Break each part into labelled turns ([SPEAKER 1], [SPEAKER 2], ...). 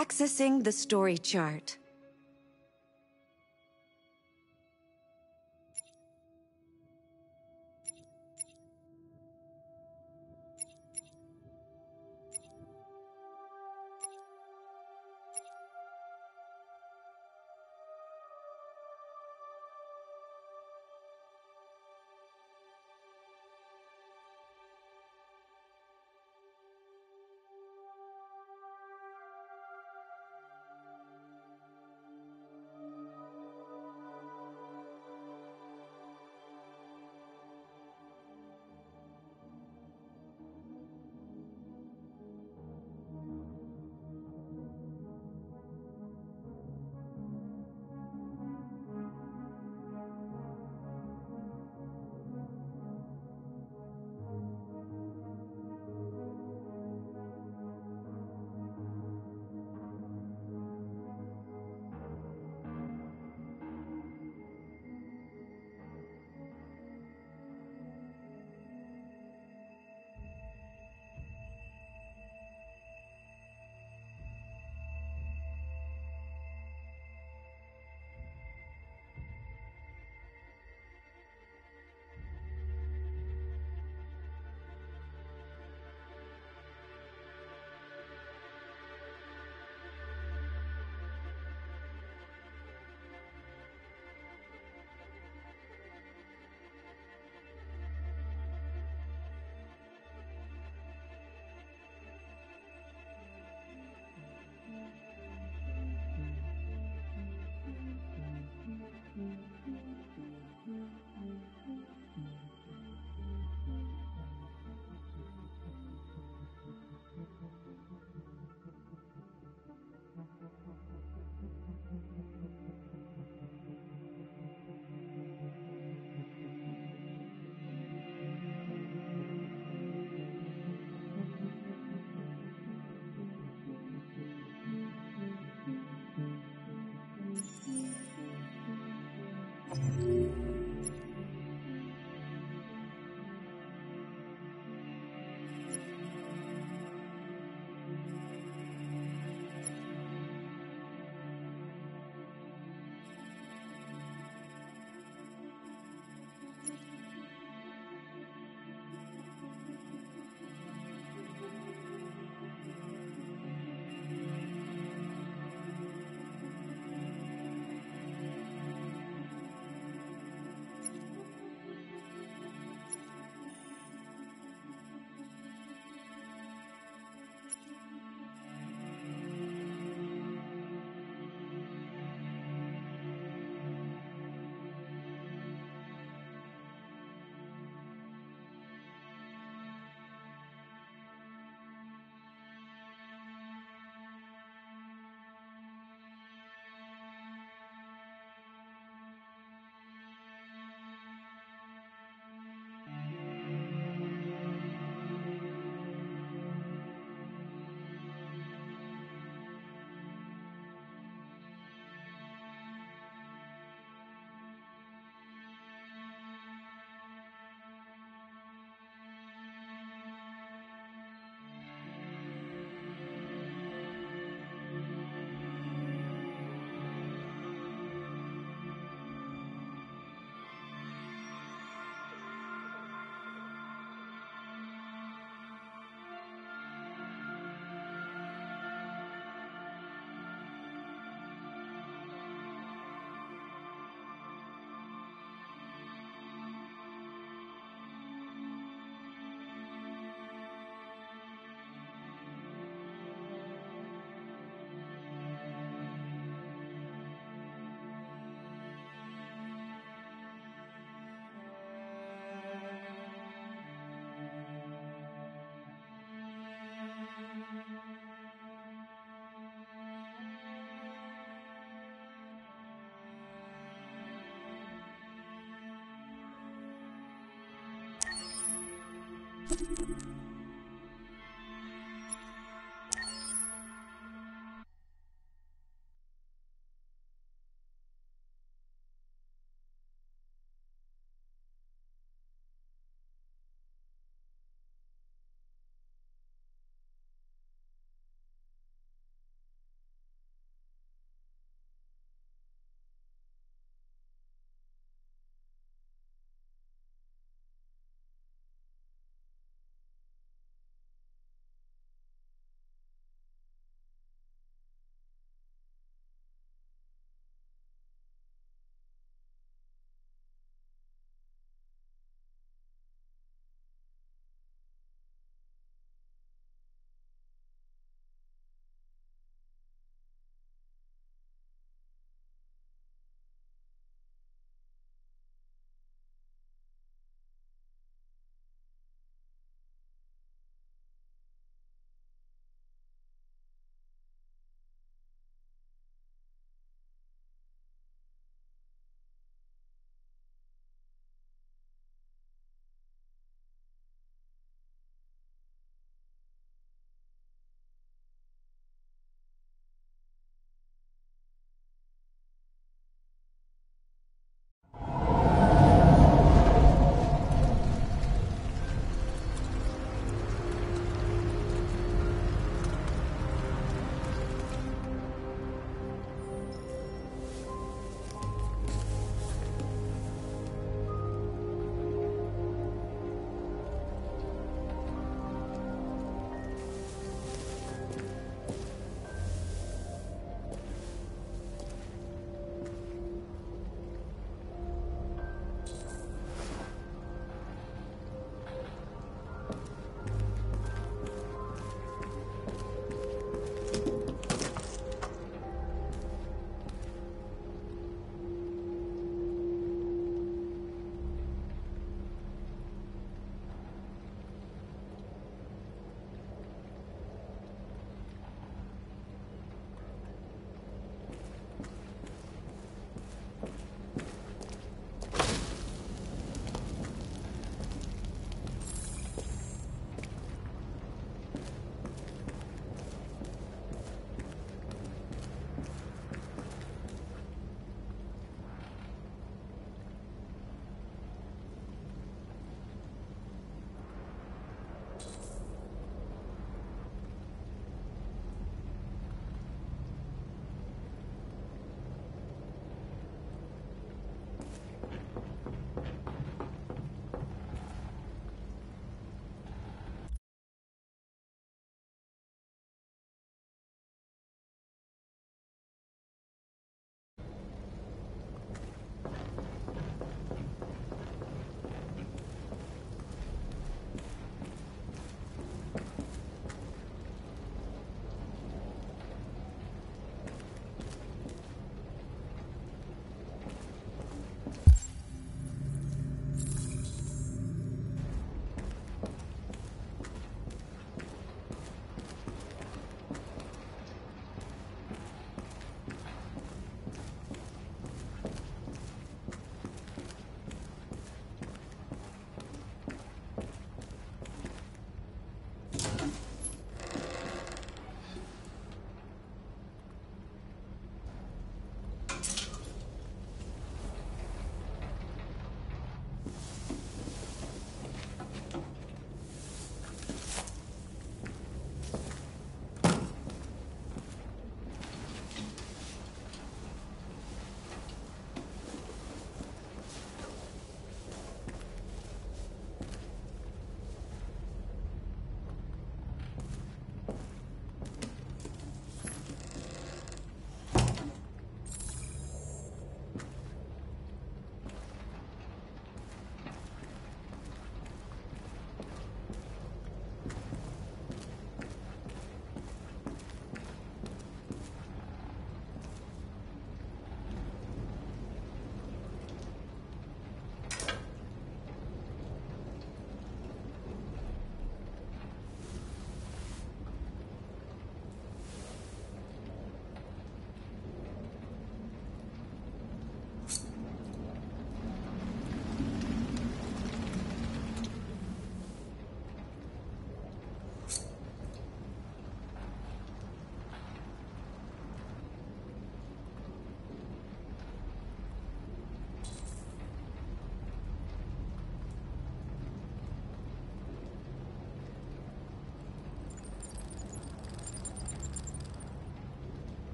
[SPEAKER 1] Accessing the story chart.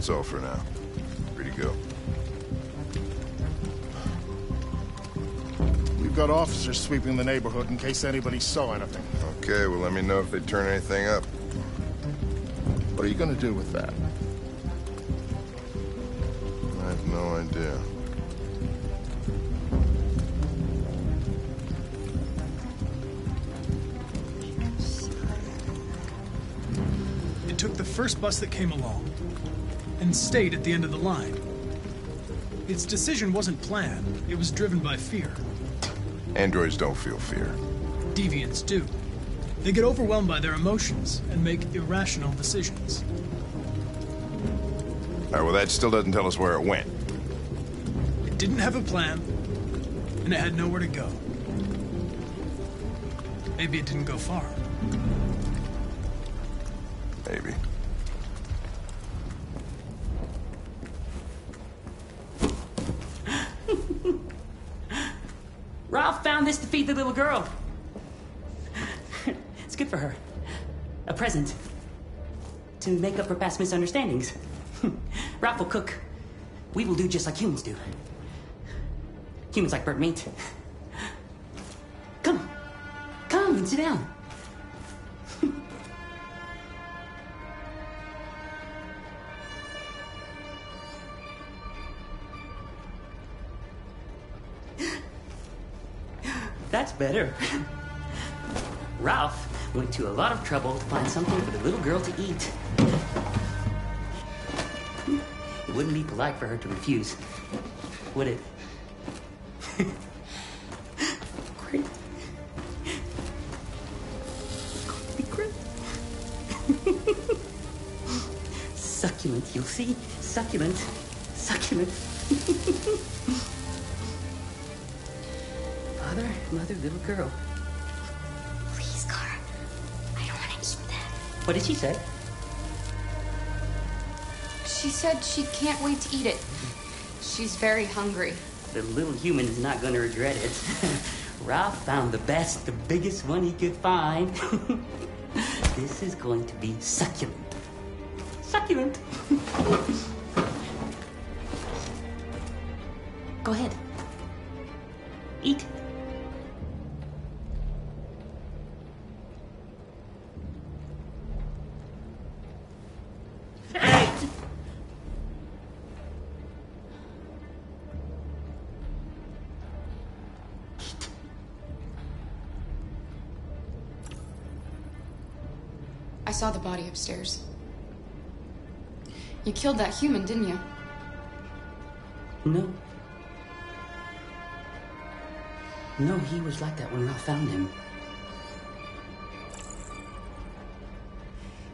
[SPEAKER 2] That's all for now. Free to go.
[SPEAKER 3] We've got officers sweeping the neighborhood in case anybody saw anything.
[SPEAKER 2] Okay, well, let me know if they turn anything up.
[SPEAKER 3] What are you gonna do with that?
[SPEAKER 2] I have no idea.
[SPEAKER 4] It took the first bus that came along and stayed at the end of the line. Its decision wasn't planned. It was driven by fear.
[SPEAKER 2] Androids don't feel fear.
[SPEAKER 4] Deviants do. They get overwhelmed by their emotions and make irrational decisions.
[SPEAKER 2] All right, well, that still doesn't tell us where it went.
[SPEAKER 4] It didn't have a plan, and it had nowhere to go. Maybe it didn't go far.
[SPEAKER 2] Maybe.
[SPEAKER 5] Ralph found this to feed the little girl. It's good for her. A present. To make up for past misunderstandings. Ralph will cook. We will do just like humans do. Humans like burnt meat. Come. Come and sit down. That's better. Ralph went to a lot of trouble to find something for the little girl to eat. It wouldn't be polite for her to refuse, would it? Great. It's going to be great. Succulent, you'll see? Succulent. Succulent. Father, mother, little girl.
[SPEAKER 6] Please, Kara. I don't want to eat that.
[SPEAKER 5] What did she say?
[SPEAKER 6] She said she can't wait to eat it. She's very hungry.
[SPEAKER 5] The little human is not going to regret it. Ralph found the best, the biggest one he could find. This is going to be succulent. Succulent. Go ahead. Eat.
[SPEAKER 6] I saw the body upstairs. You killed that human, didn't you?
[SPEAKER 5] No. No, he was like that when Ralph found him.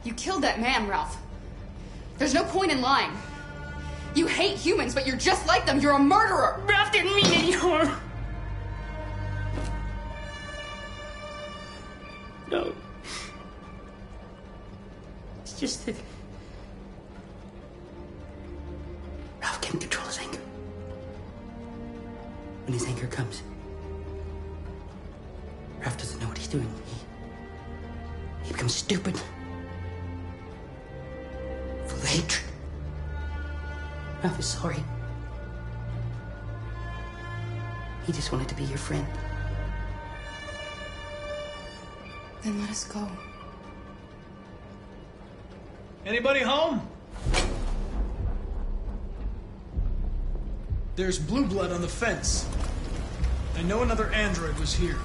[SPEAKER 6] You killed that man, Ralph. There's no point in lying. You hate humans, but you're just like them. You're a murderer.
[SPEAKER 5] Ralph didn't mean any harm. No. It's just that Ralph can't control his anger. When his anger comes, Ralph doesn't know what he's doing. He becomes stupid. Full of hatred. Ralph is sorry. He just wanted to be your friend.
[SPEAKER 6] Then let us go.
[SPEAKER 4] Anybody home? There's blue blood on the fence. I know another android was here.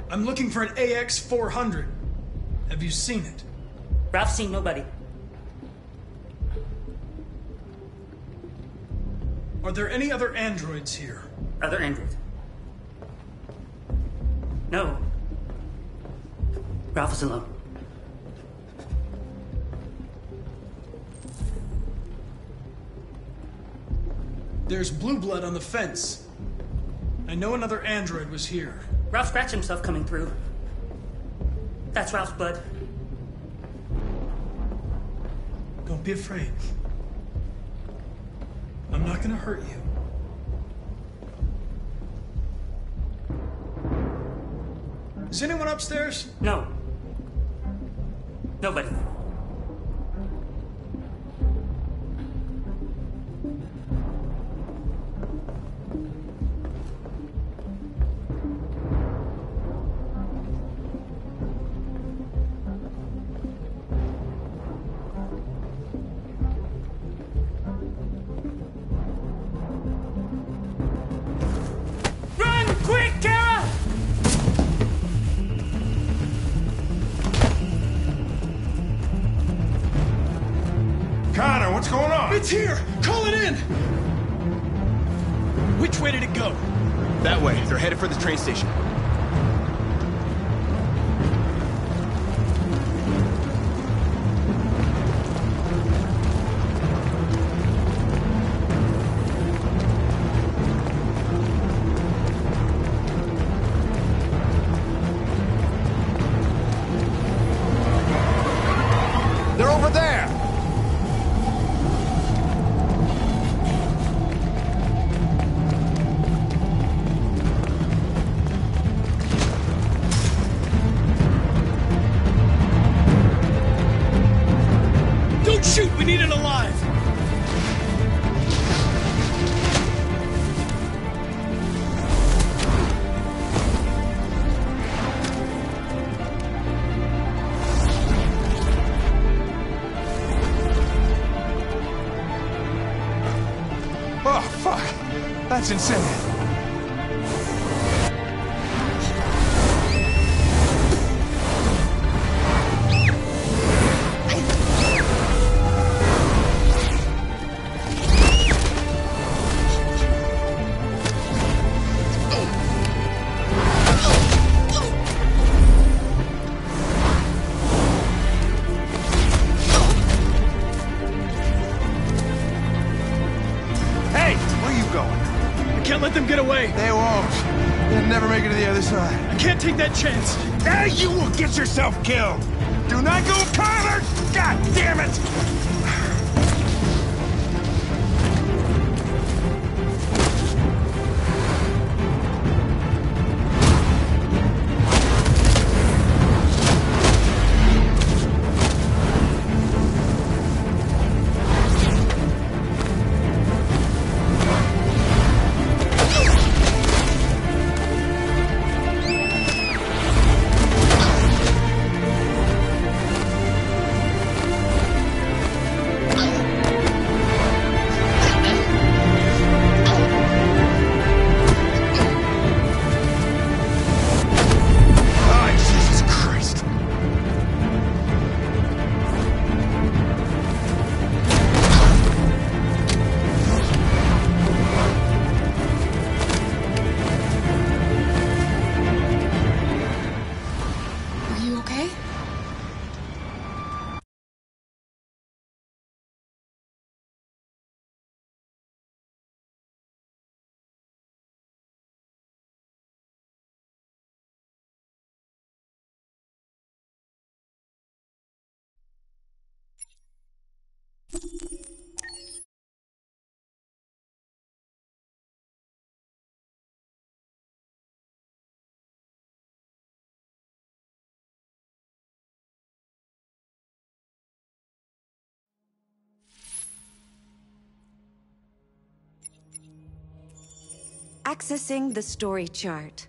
[SPEAKER 4] I'm looking for an AX-400. Have you seen it?
[SPEAKER 5] Ralph's seen nobody.
[SPEAKER 4] Are there any other androids here?
[SPEAKER 5] Other androids? No. Ralph is alone.
[SPEAKER 4] There's blue blood on the fence. I know another android was here.
[SPEAKER 5] Ralph scratched himself coming through. That's Ralph's blood.
[SPEAKER 4] Don't be afraid. I'm not gonna hurt you. Is anyone upstairs?
[SPEAKER 5] No. Nobody. Run! Quick, Kara!
[SPEAKER 2] Connor, what's going on?
[SPEAKER 4] It's here! Call it in! Which way did it go?
[SPEAKER 7] That way. They're headed for the train station.
[SPEAKER 2] They're over there!
[SPEAKER 4] Don't shoot! We need it alive!
[SPEAKER 2] Oh, fuck! That's insane. Hey, where are you going?
[SPEAKER 4] I can't let them get away!
[SPEAKER 2] They won't. They'll never make it to the other side.
[SPEAKER 4] I can't take that chance!
[SPEAKER 2] Hey, you will get yourself killed! Do not go, Connor! God damn it! Oh, Jesus Christ.
[SPEAKER 6] Are you okay?
[SPEAKER 1] Accessing the story chart.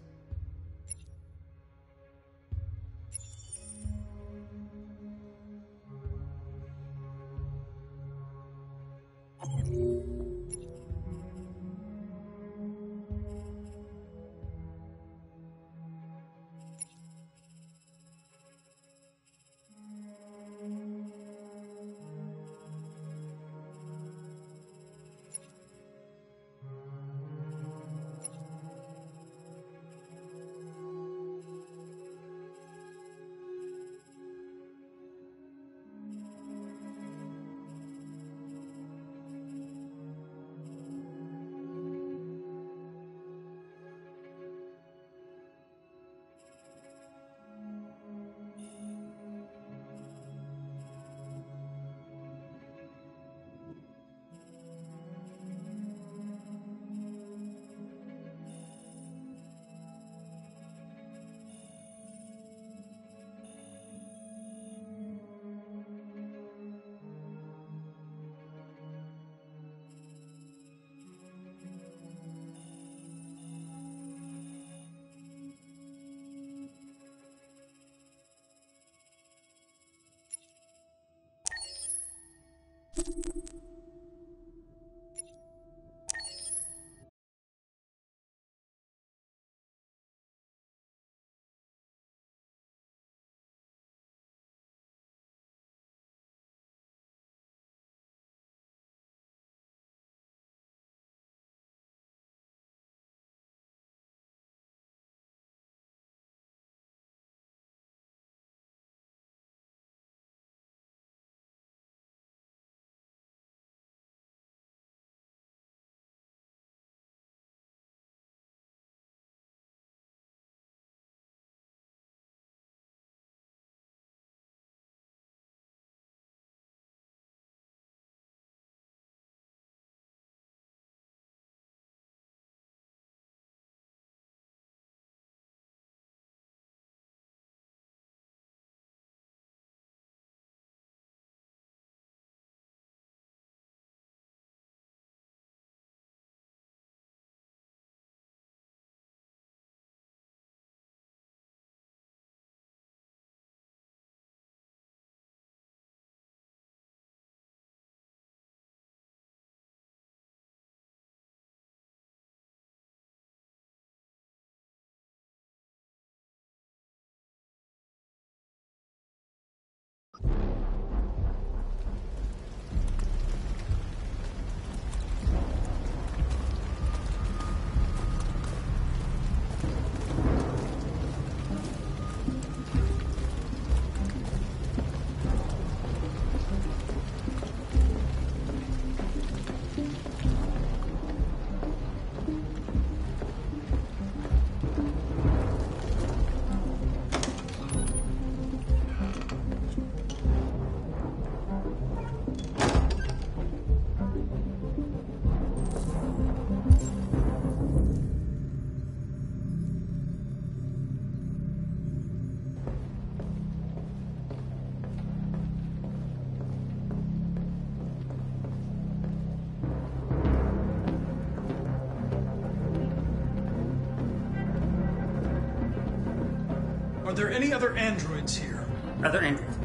[SPEAKER 4] Are there any other androids here?
[SPEAKER 5] Other androids?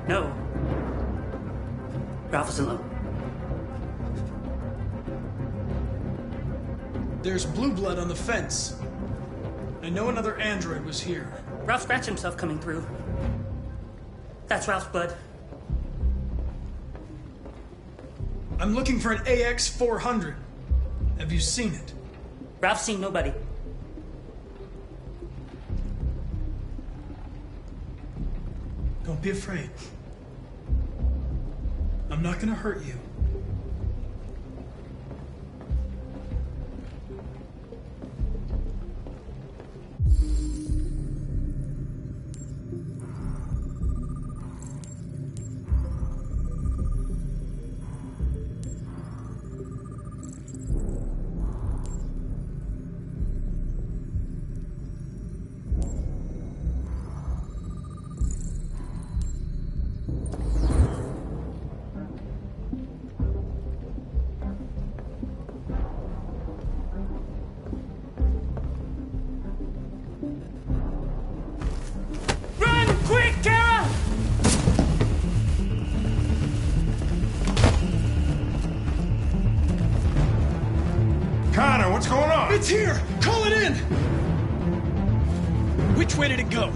[SPEAKER 5] No. Ralph is alone.
[SPEAKER 4] There's blue blood on the fence. I know another android was here.
[SPEAKER 5] Ralph scratched himself coming through. That's Ralph's blood.
[SPEAKER 4] I'm looking for an AX-400. Have you seen it?
[SPEAKER 5] Ralph's seen nobody.
[SPEAKER 4] Don't be afraid. I'm not gonna hurt you.
[SPEAKER 2] Connor, what's going on?
[SPEAKER 4] It's here! Call it in! Which way did it go?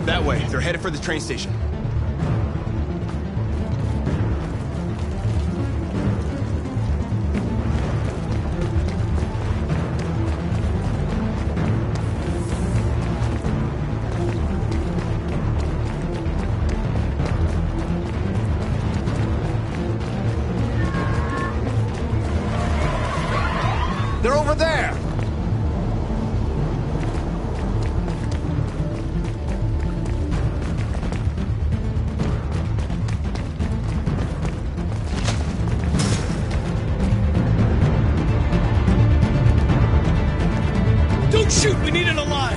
[SPEAKER 7] That way. They're headed for the train station.
[SPEAKER 2] They're over there!
[SPEAKER 4] Don't shoot! We need it alive!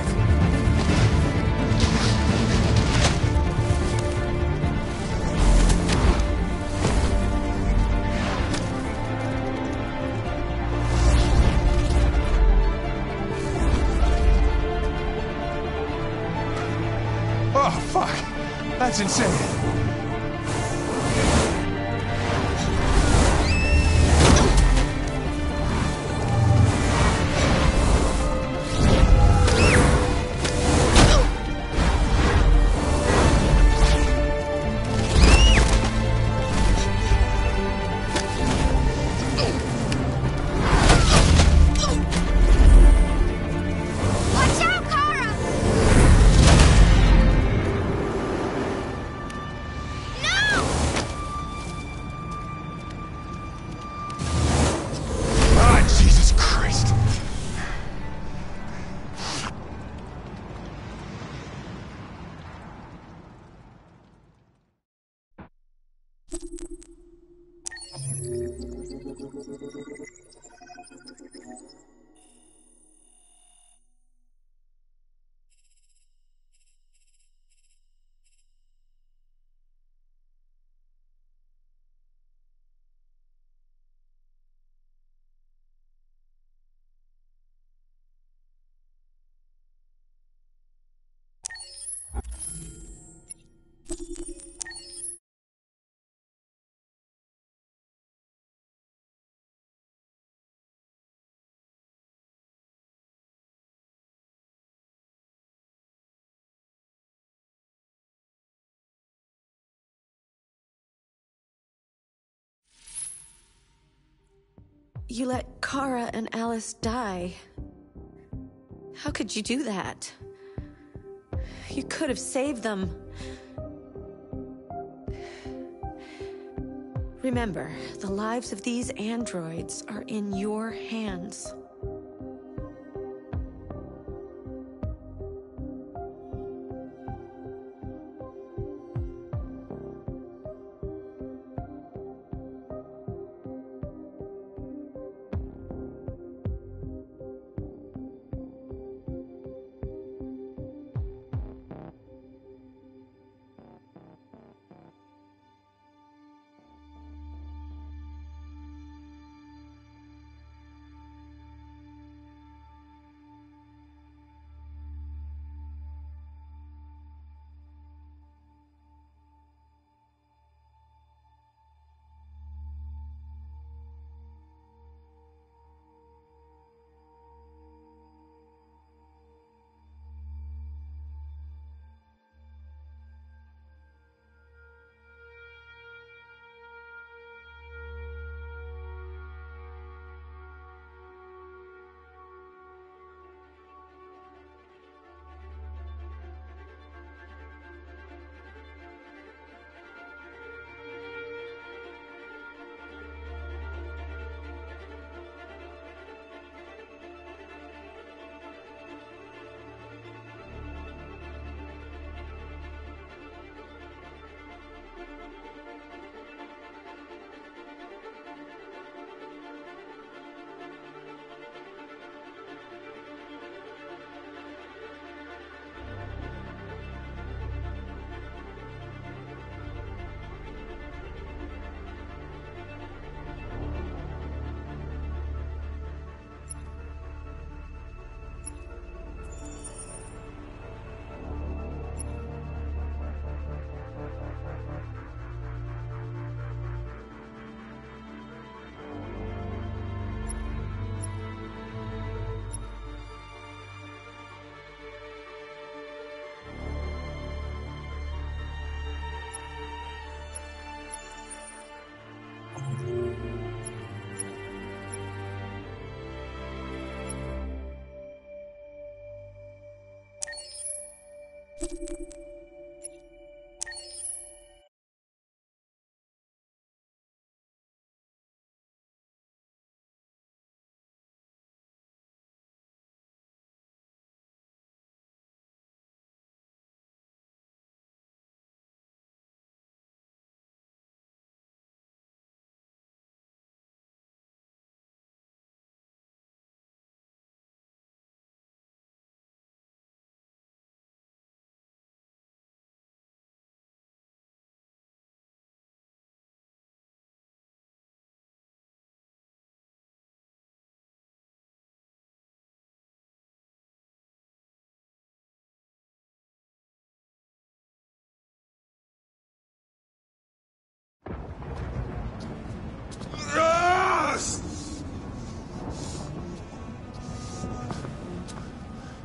[SPEAKER 2] Oh, fuck! That's insane!
[SPEAKER 1] You let Kara and Alice die. How could you do that? You could have saved them. Remember, the lives of these androids are in your hands.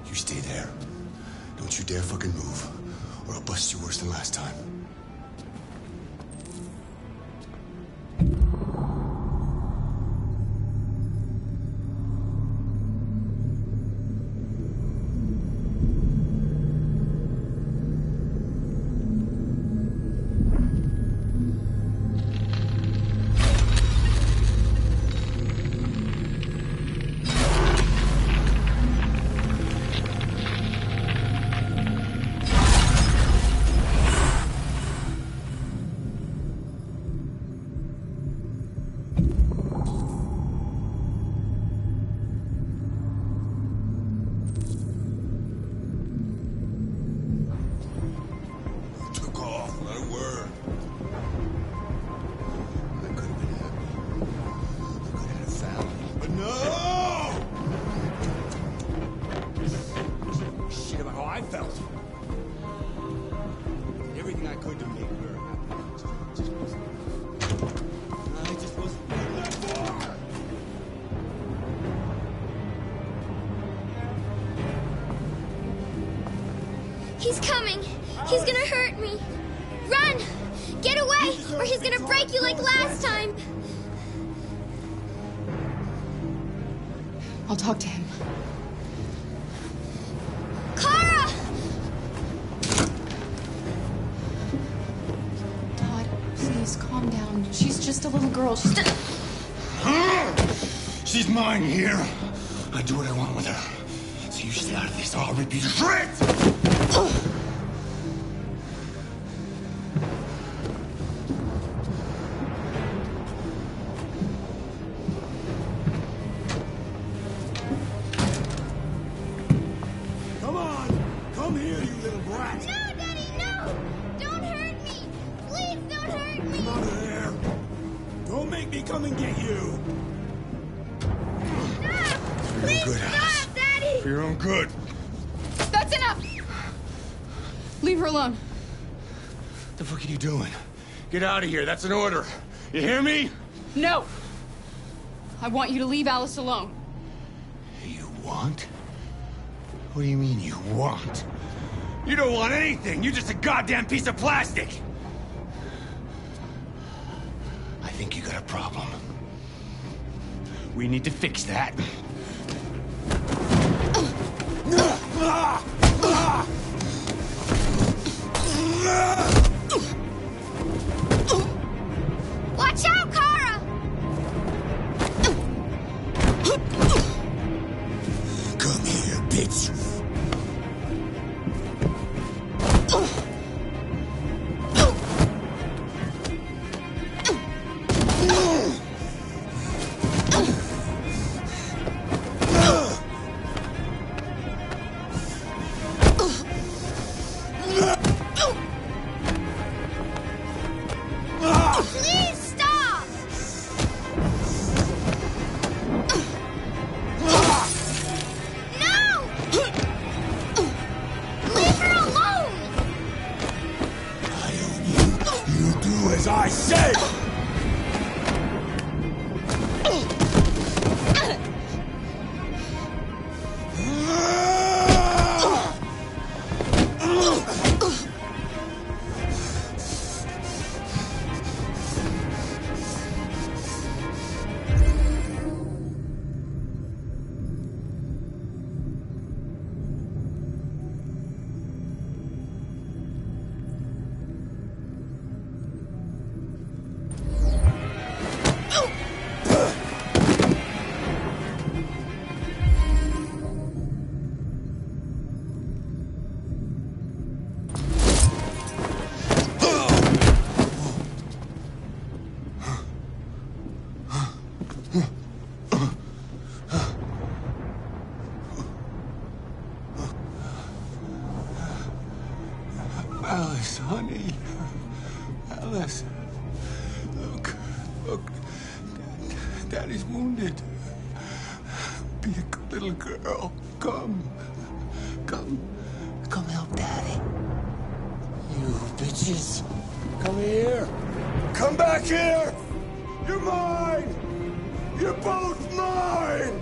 [SPEAKER 2] You stay there. Don't you dare fucking move, or I'll bust you worse than last time.
[SPEAKER 8] He's coming! He's gonna hurt me! Run! Get away, or he's gonna break you like last time!
[SPEAKER 6] I'll talk to him.
[SPEAKER 8] Kara!
[SPEAKER 6] Todd, please calm down. She's just a little girl. She's just...
[SPEAKER 2] She's mine here. I do what I want with her. So you stay out of this or I'll rip you to shreds! Come on! Come here, you little brat!
[SPEAKER 8] No, Daddy, no! Don't hurt me! Please don't hurt me!
[SPEAKER 2] Come out of there! Don't make me come and get you!
[SPEAKER 8] Stop!
[SPEAKER 2] For your
[SPEAKER 8] Please
[SPEAKER 2] good, Alice.
[SPEAKER 8] stop, Daddy!
[SPEAKER 2] For your own good.
[SPEAKER 6] That's enough! Leave her alone.
[SPEAKER 2] What the fuck are you doing? Get out of here. That's an order. You hear me?
[SPEAKER 6] No! I want you to leave Alice alone.
[SPEAKER 2] You want? What do you mean you want? You don't want anything. You're just a goddamn piece of plastic. I think you got a problem. We need to fix that.
[SPEAKER 8] Watch out, Kara!
[SPEAKER 2] Come here, bitch.
[SPEAKER 8] Please stop! No! Leave her alone!
[SPEAKER 2] I own you. You do as I say. Alice, honey. Alice. Look. Daddy's wounded. Be a good little girl. Come help Daddy. You bitches. Come here. Come back here. You're mine. You're both mine.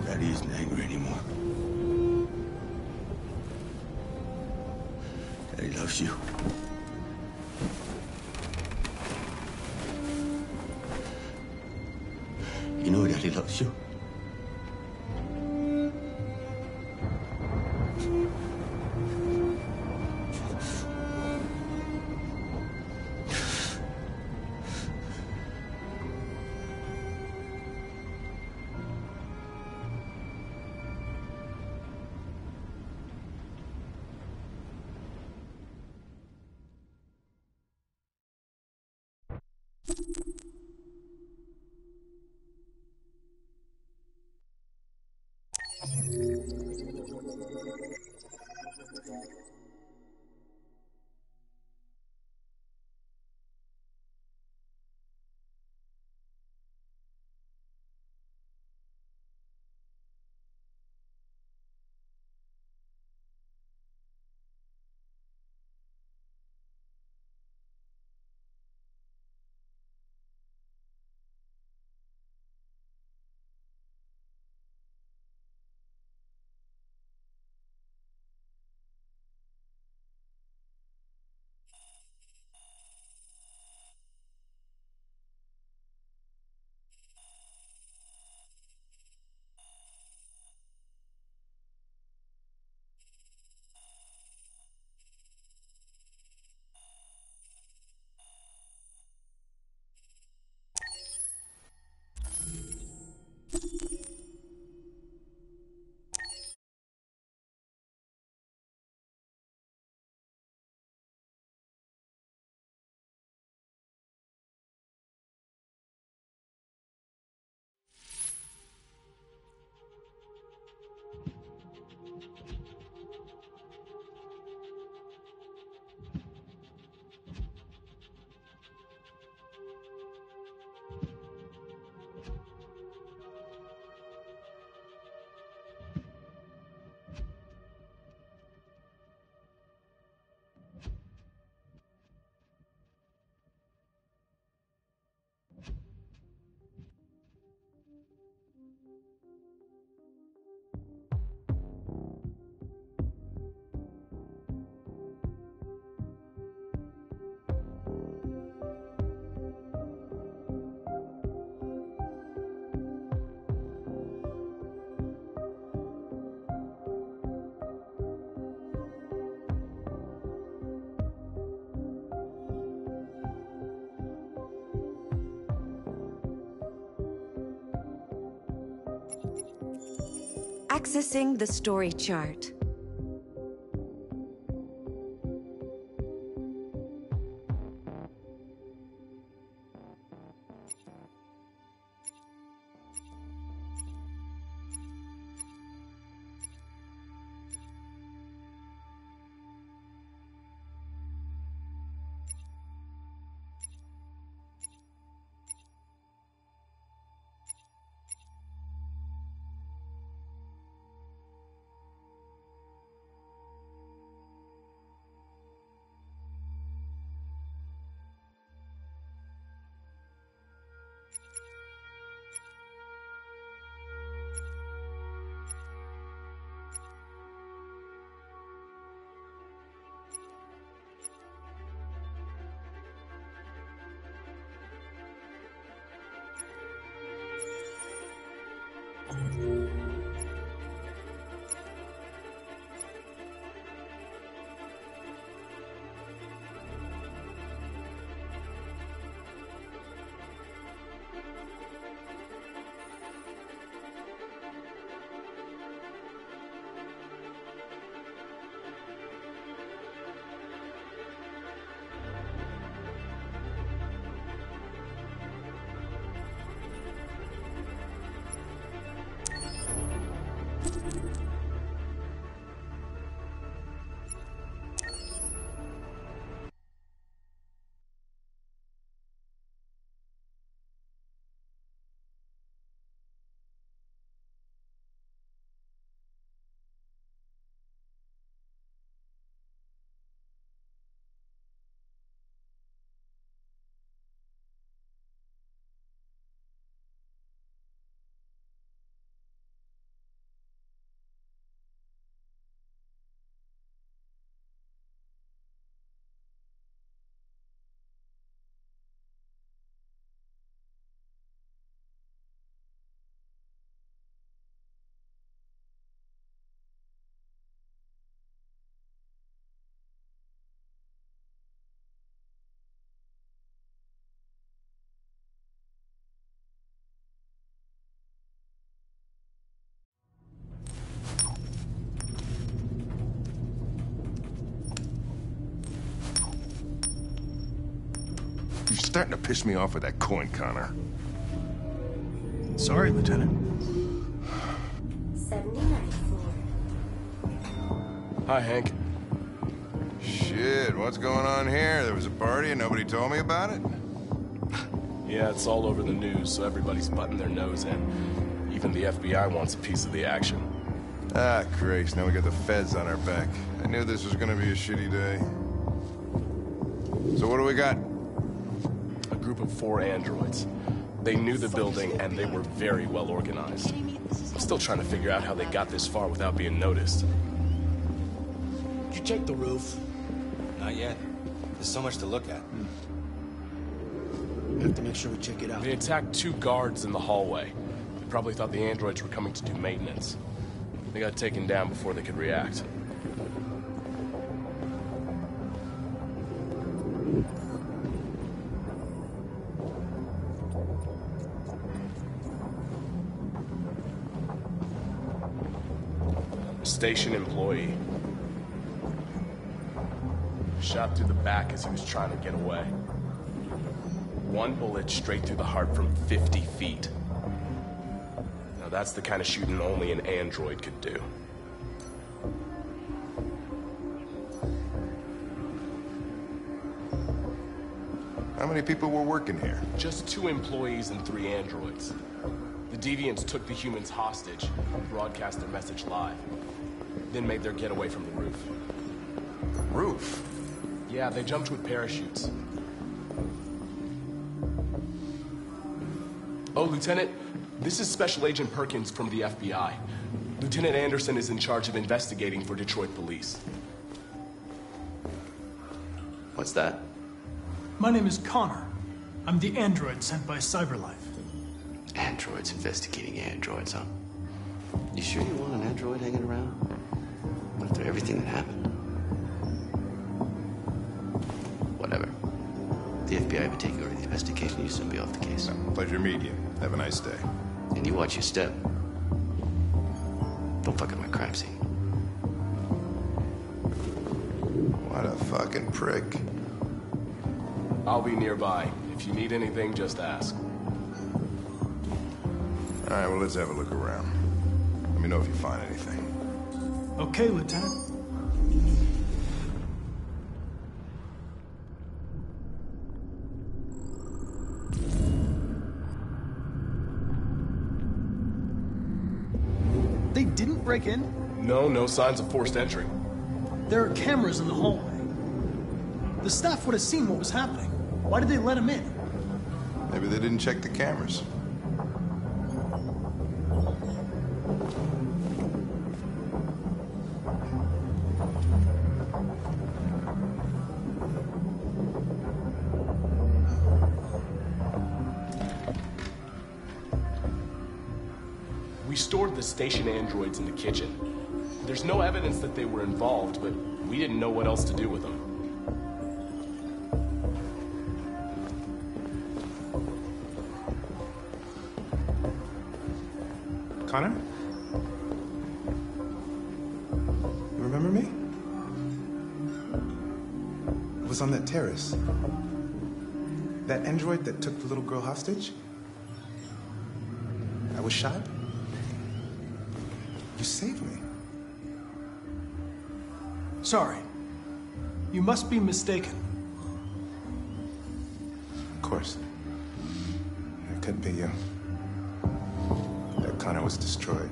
[SPEAKER 2] Daddy isn't angry anymore. Daddy loves you. You know Daddy loves you.
[SPEAKER 1] Accessing the story chart.
[SPEAKER 3] You're starting to piss me off with that coin, Connor.
[SPEAKER 4] Sorry, Lieutenant.
[SPEAKER 9] 79 floor.
[SPEAKER 7] Hi, Hank.
[SPEAKER 10] Shit, what's going on here? There was a party and nobody told me about it?
[SPEAKER 7] Yeah, it's all over the news, so everybody's butting their nose in. Even the FBI wants a piece of the action.
[SPEAKER 10] Ah, Christ, now we got the feds on our back. I knew this was gonna be a shitty day. So what do we got?
[SPEAKER 7] A group of 4 androids. They knew the building, and they were very well organized. I'm still trying to figure out how they got this far without being noticed.
[SPEAKER 11] Did you check the roof?
[SPEAKER 12] Not yet. There's so much to look at.
[SPEAKER 11] We have to make sure we check it out.
[SPEAKER 7] They attacked 2 guards in the hallway. They probably thought the androids were coming to do maintenance. They got taken down before they could react. Station employee. Shot through the back as he was trying to get away. 1 bullet straight through the heart from 50 feet. Now that's the kind of shooting only an android could do.
[SPEAKER 10] How many people were working here?
[SPEAKER 7] Just 2 employees and 3 androids. The deviants took the humans hostage and broadcast their message live. Then made their getaway from the roof.
[SPEAKER 10] Roof?
[SPEAKER 7] Yeah, they jumped with parachutes. Oh, Lieutenant, this is Special Agent Perkins from the FBI. Lieutenant Anderson is in charge of investigating for Detroit police.
[SPEAKER 12] What's that?
[SPEAKER 4] My name is Connor. I'm the android sent by CyberLife.
[SPEAKER 12] Androids investigating androids, huh? You sure you want an android hanging around? After everything that happened? Whatever. The FBI would take over the investigation. You soon be off the case.
[SPEAKER 10] Pleasure meeting you. Have a nice day.
[SPEAKER 12] And you watch your step. Don't fuck up my crime scene.
[SPEAKER 10] What a fucking prick.
[SPEAKER 7] I'll be nearby. If you need anything, just ask.
[SPEAKER 10] All right, well, let's have a look around. Let me know if you find anything.
[SPEAKER 4] Okay, Lieutenant. They didn't break in?
[SPEAKER 7] No signs of forced entry.
[SPEAKER 4] There are cameras in the hallway. The staff would have seen what was happening. Why did they let him in?
[SPEAKER 10] Maybe they didn't check the cameras.
[SPEAKER 7] We stored the station androids in the kitchen. There's no evidence that they were involved, but we didn't know what else to do with them.
[SPEAKER 9] Connor? You remember me? I was on that terrace. That android that took the little girl hostage? I was shot? You saved me.
[SPEAKER 4] Sorry. You must be mistaken.
[SPEAKER 9] Of course. It couldn't be you. That Connor was destroyed.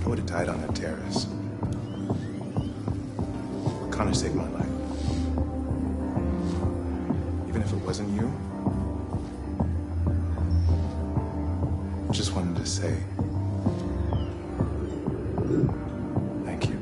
[SPEAKER 9] I would have died on that terrace. Connor saved my life. Even if it wasn't you, I just wanted to say thank you.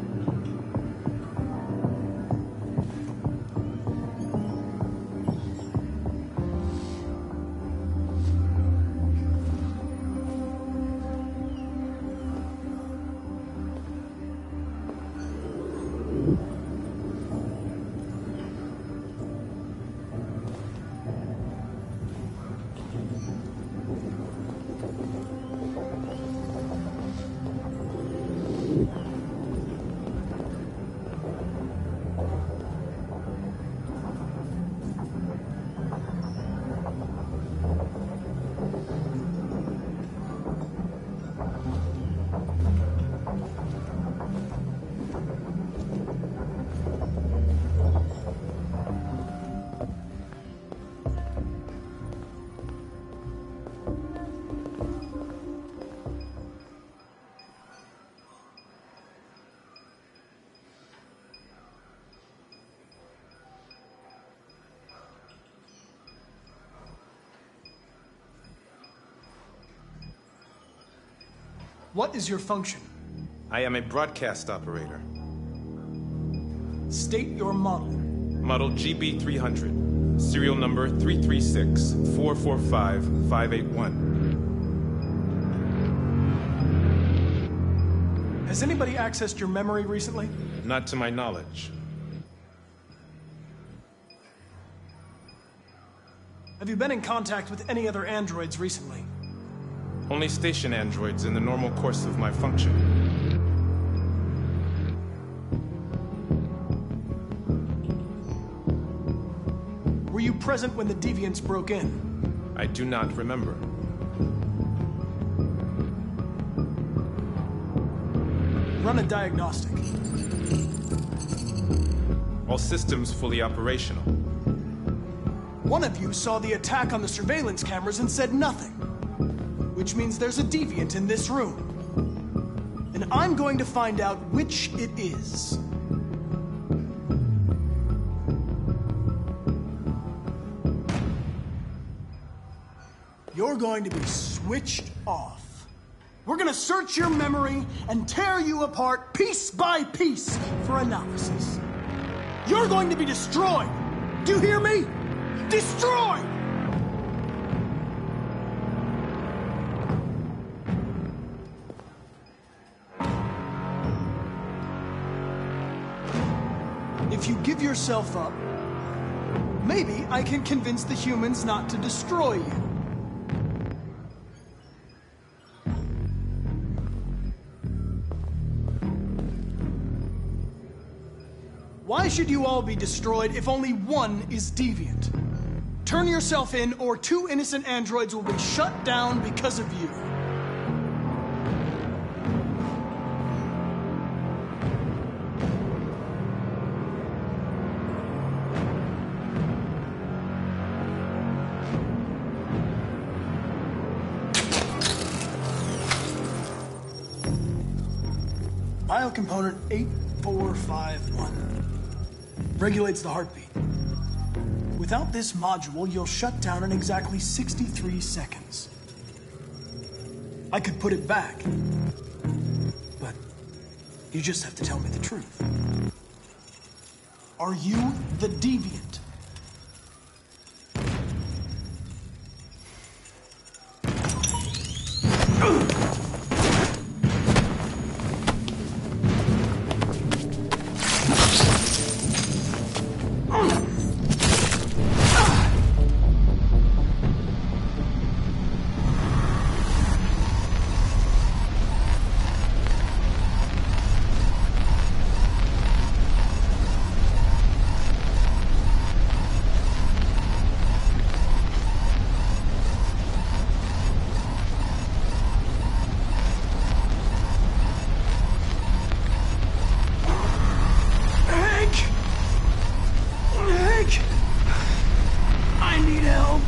[SPEAKER 4] What is your function?
[SPEAKER 9] I am a broadcast operator.
[SPEAKER 4] State your model.
[SPEAKER 9] Model GB300. Serial number 336-445-581.
[SPEAKER 4] Has anybody accessed your memory recently?
[SPEAKER 9] Not to my knowledge.
[SPEAKER 4] Have you been in contact with any other androids recently?
[SPEAKER 9] Only station androids in the normal course of my function.
[SPEAKER 4] Were you present when the deviants broke in?
[SPEAKER 9] I do not remember.
[SPEAKER 4] Run a diagnostic.
[SPEAKER 9] All systems fully operational.
[SPEAKER 4] One of you saw the attack on the surveillance cameras and said nothing. Which means there's a deviant in this room. And I'm going to find out which it is. You're going to be switched off. We're going to search your memory and tear you apart piece by piece for analysis. You're going to be destroyed. Do you hear me? Destroyed! If you give yourself up, maybe I can convince the humans not to destroy you. Why should you all be destroyed if only one is deviant? Turn yourself in, or 2 innocent androids will be shut down because of you. Biocomponent 8451 regulates the heartbeat. Without this module, you'll shut down in exactly 63 seconds. I could put it back, but you just have to tell me the truth. Are you the deviant? I need help.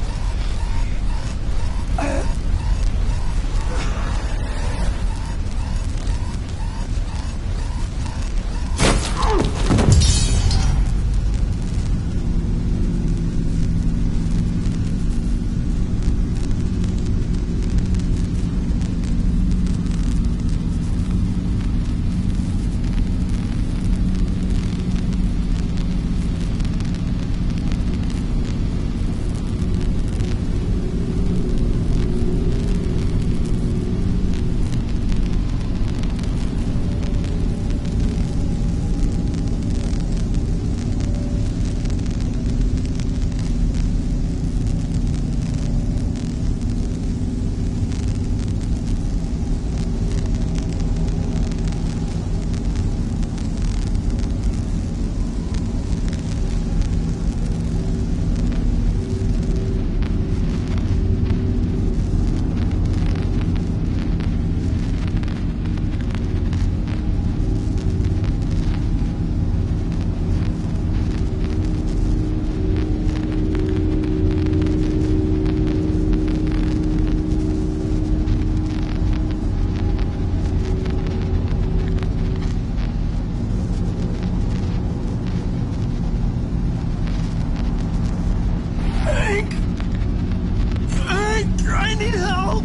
[SPEAKER 4] I need help!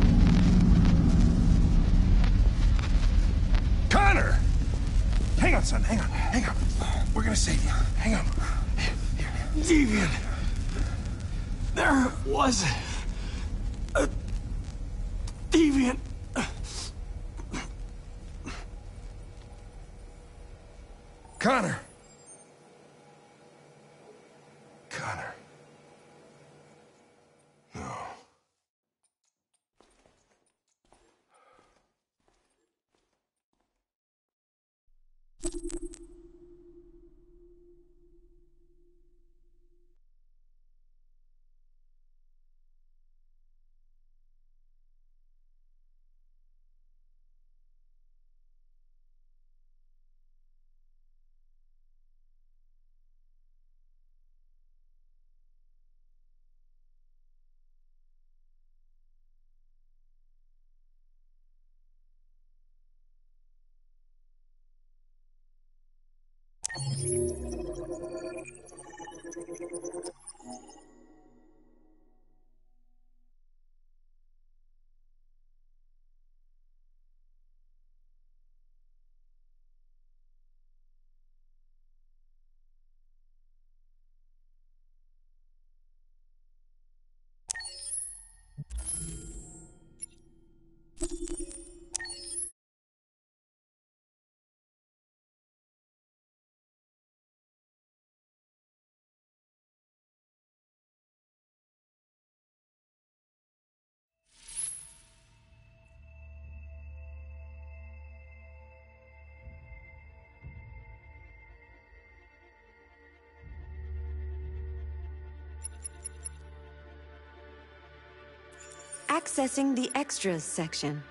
[SPEAKER 3] Connor! Hang on, son. Hang on. We're gonna save you. Hang on. Here.
[SPEAKER 4] Deviant. There was a deviant.
[SPEAKER 3] Connor. No.
[SPEAKER 1] Accessing the extras section.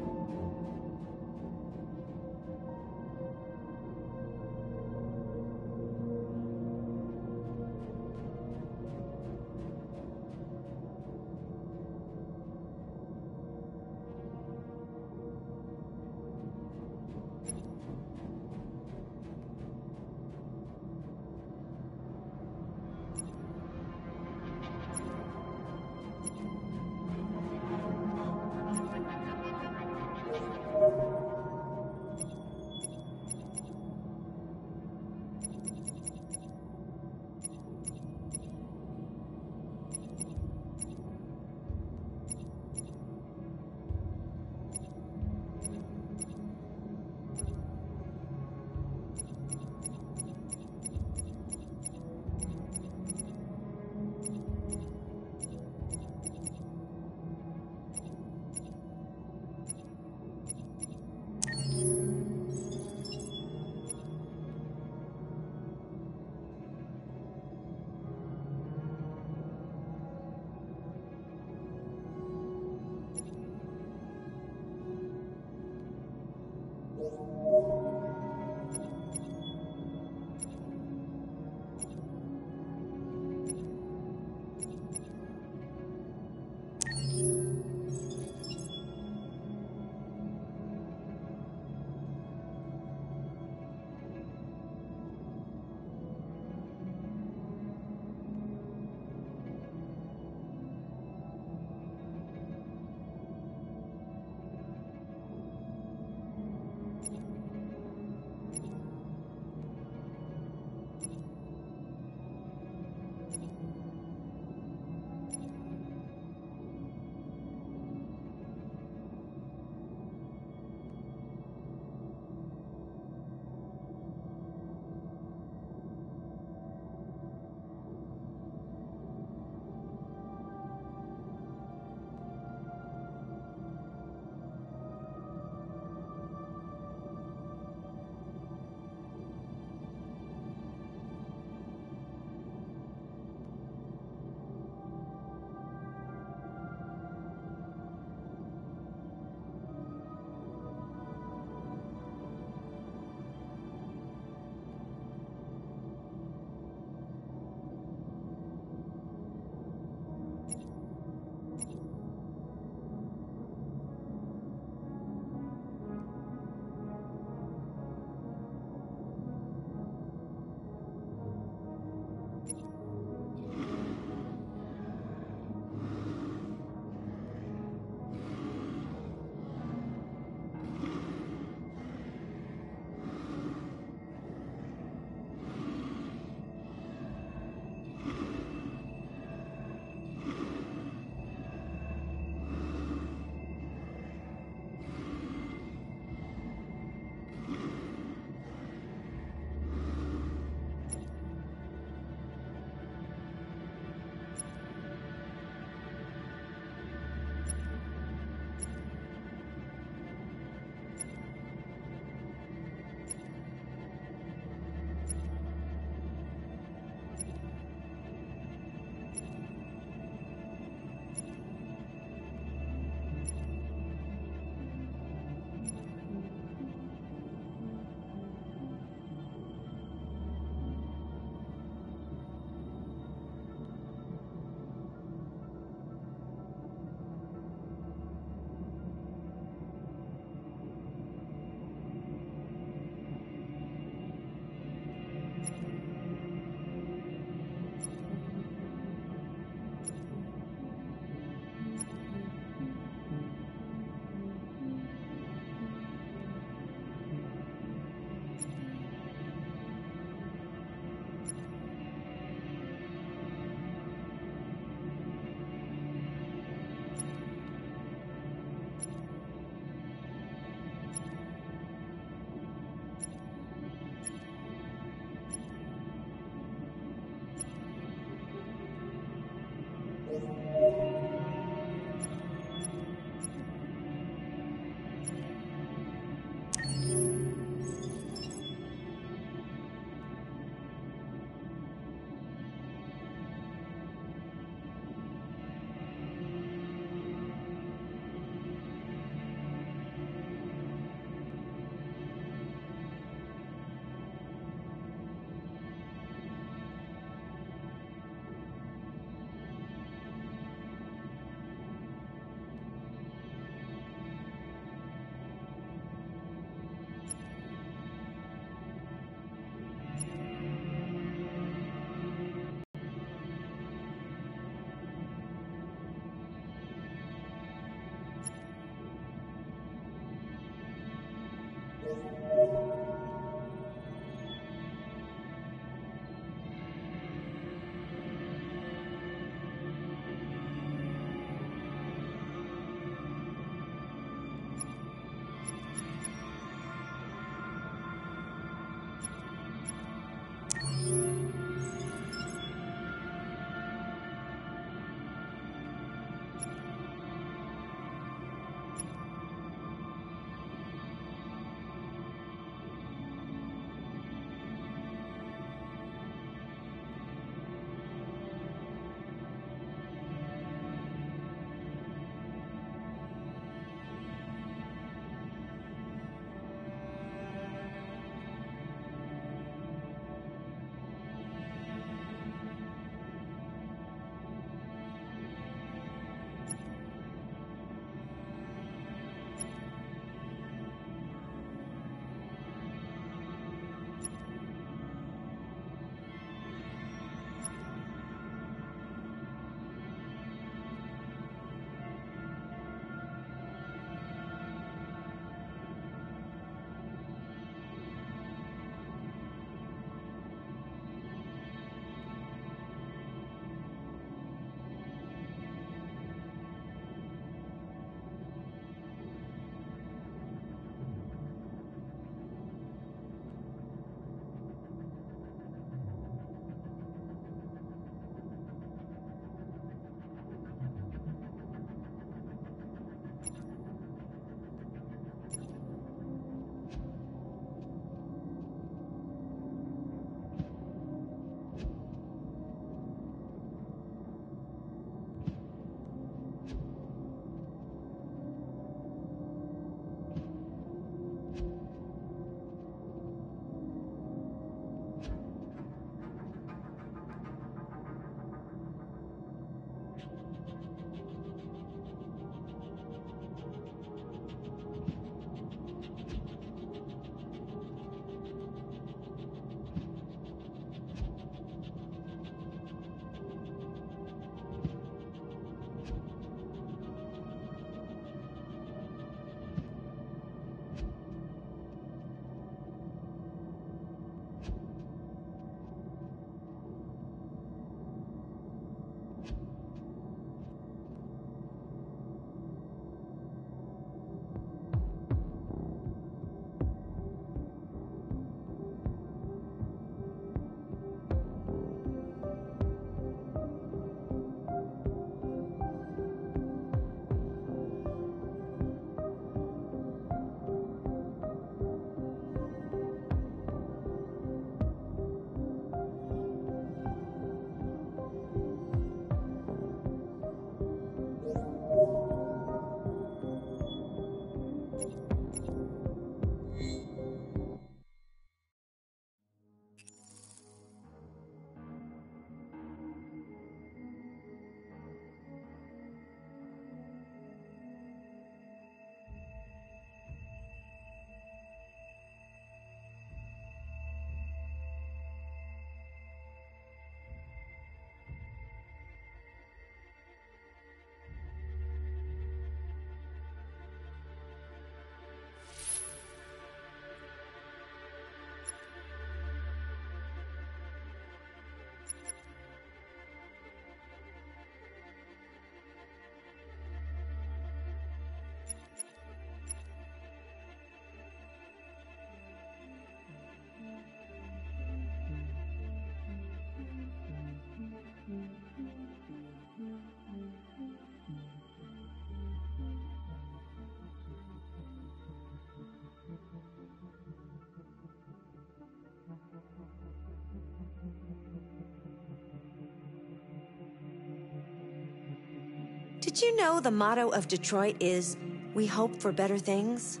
[SPEAKER 1] Did you know the motto of Detroit is, "We hope for better things"?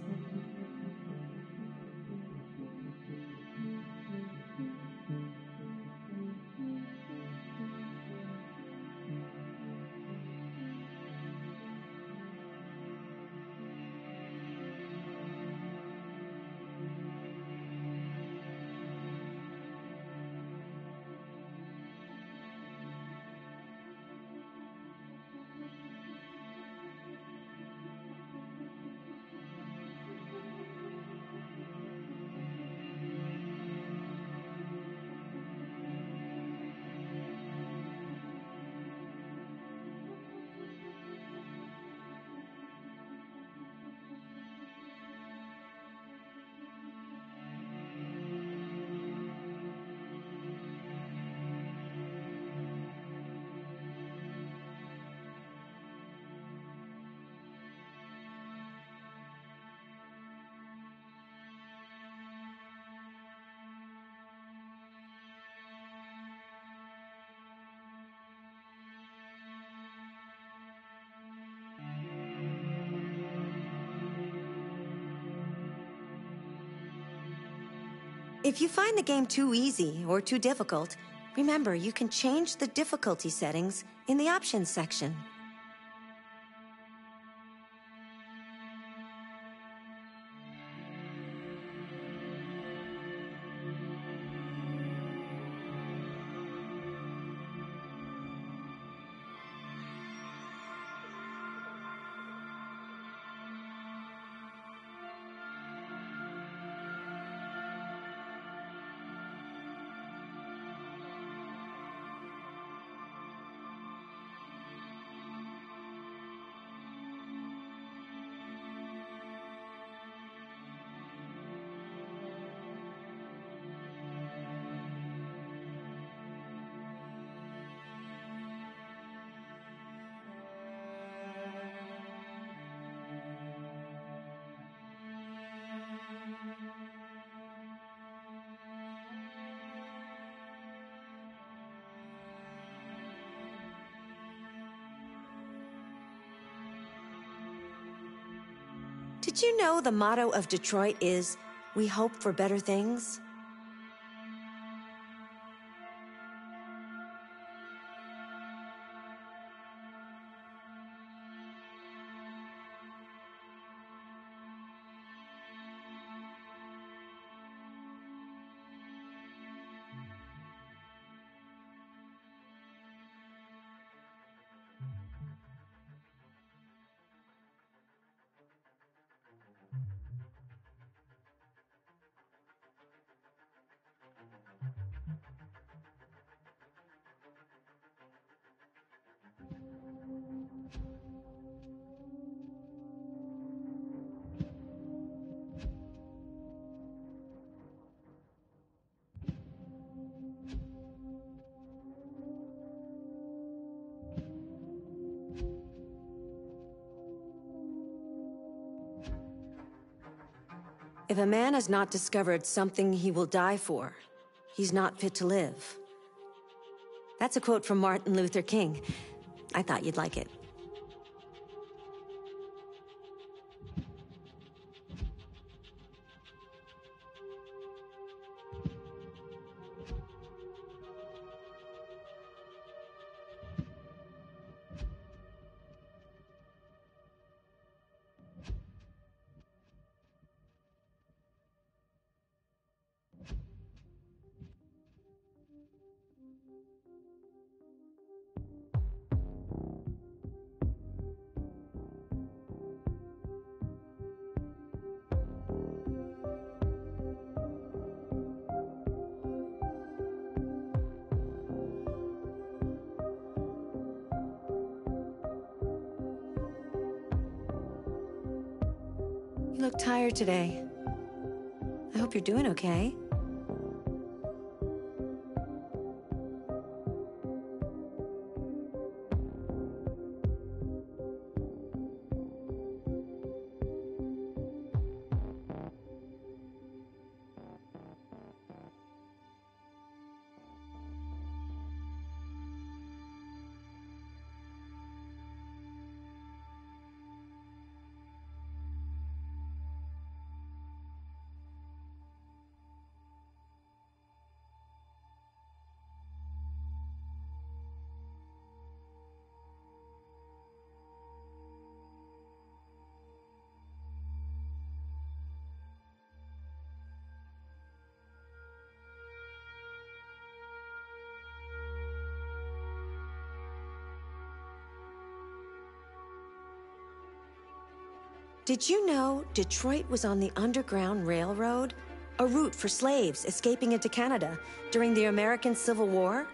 [SPEAKER 1] If you find the game too easy or too difficult, remember you can change the difficulty settings in the options section. Did you know the motto of Detroit is, "We hope for better things"? If a man has not discovered something he will die for, he's not fit to live. That's a quote from Martin Luther King. I thought you'd like it. You look tired today. I hope you're doing okay. Did you know Detroit was on the Underground Railroad? A route for slaves escaping into Canada during the American Civil War?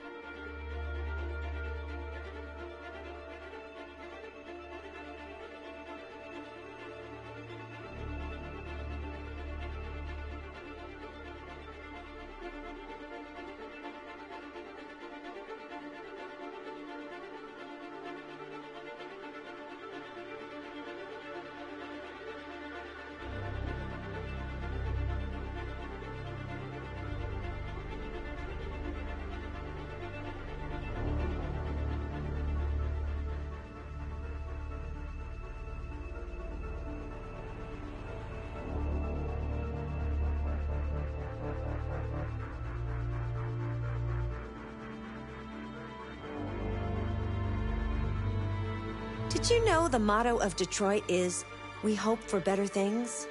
[SPEAKER 1] Did you know the motto of Detroit is, "We hope for better things"?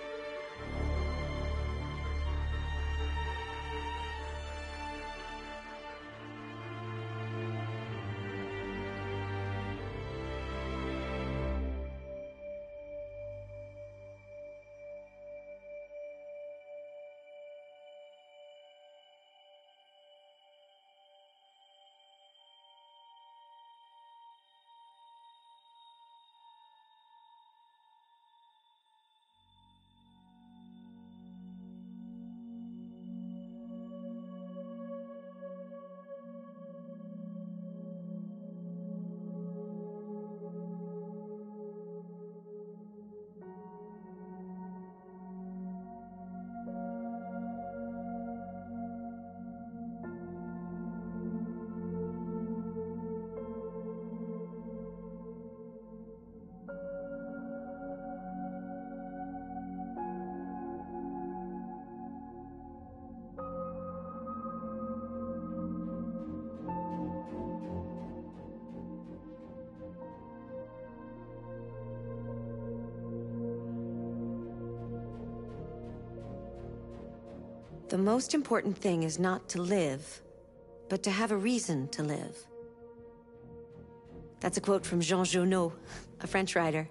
[SPEAKER 1] The most important thing is not to live, but to have a reason to live. That's a quote from Jean Genot, a French writer.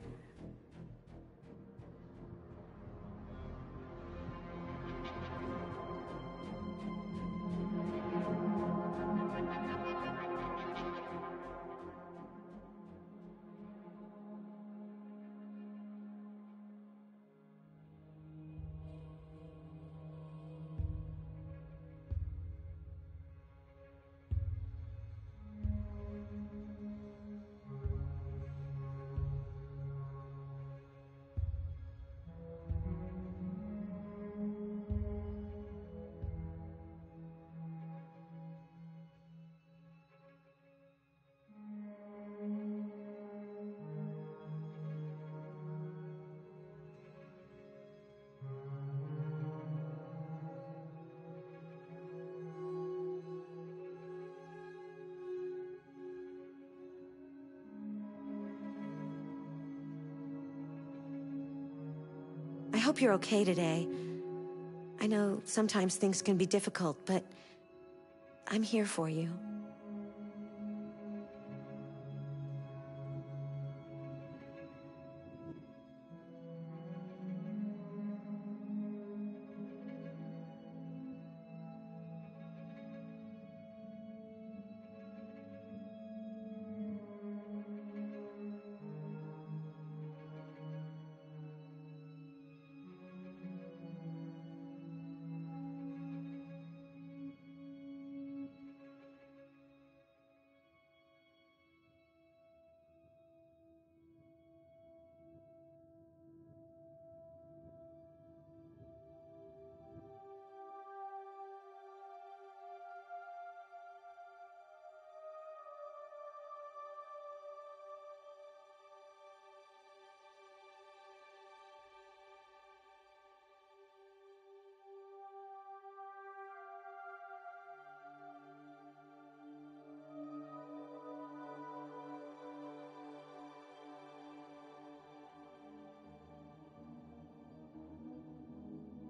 [SPEAKER 1] I hope you're okay today. I know sometimes things can be difficult, but I'm here for you.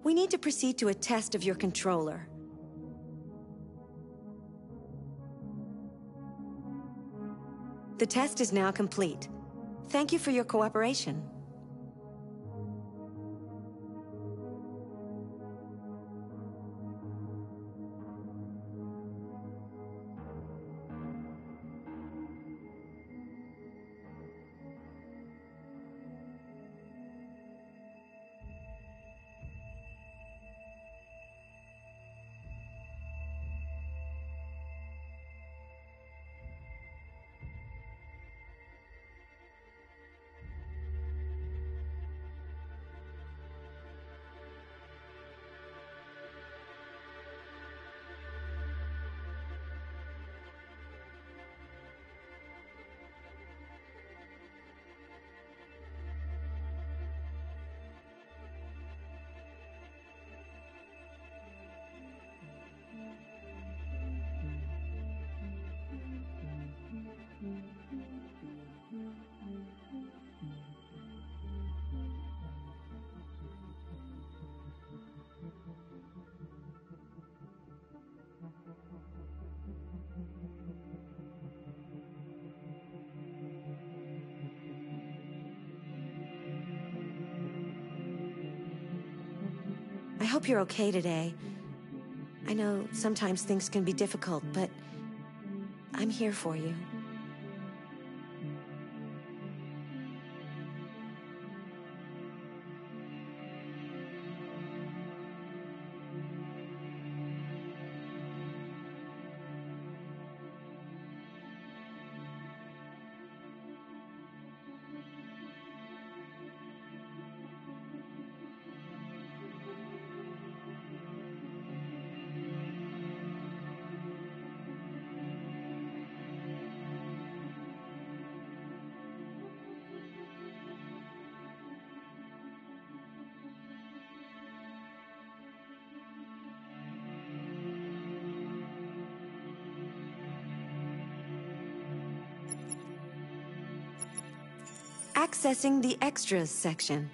[SPEAKER 1] We need to proceed to a test of your controller. The test is now complete. Thank you for your cooperation. hope you're okay today. I know sometimes things can be difficult, but I'm here for you. Accessing the extras section.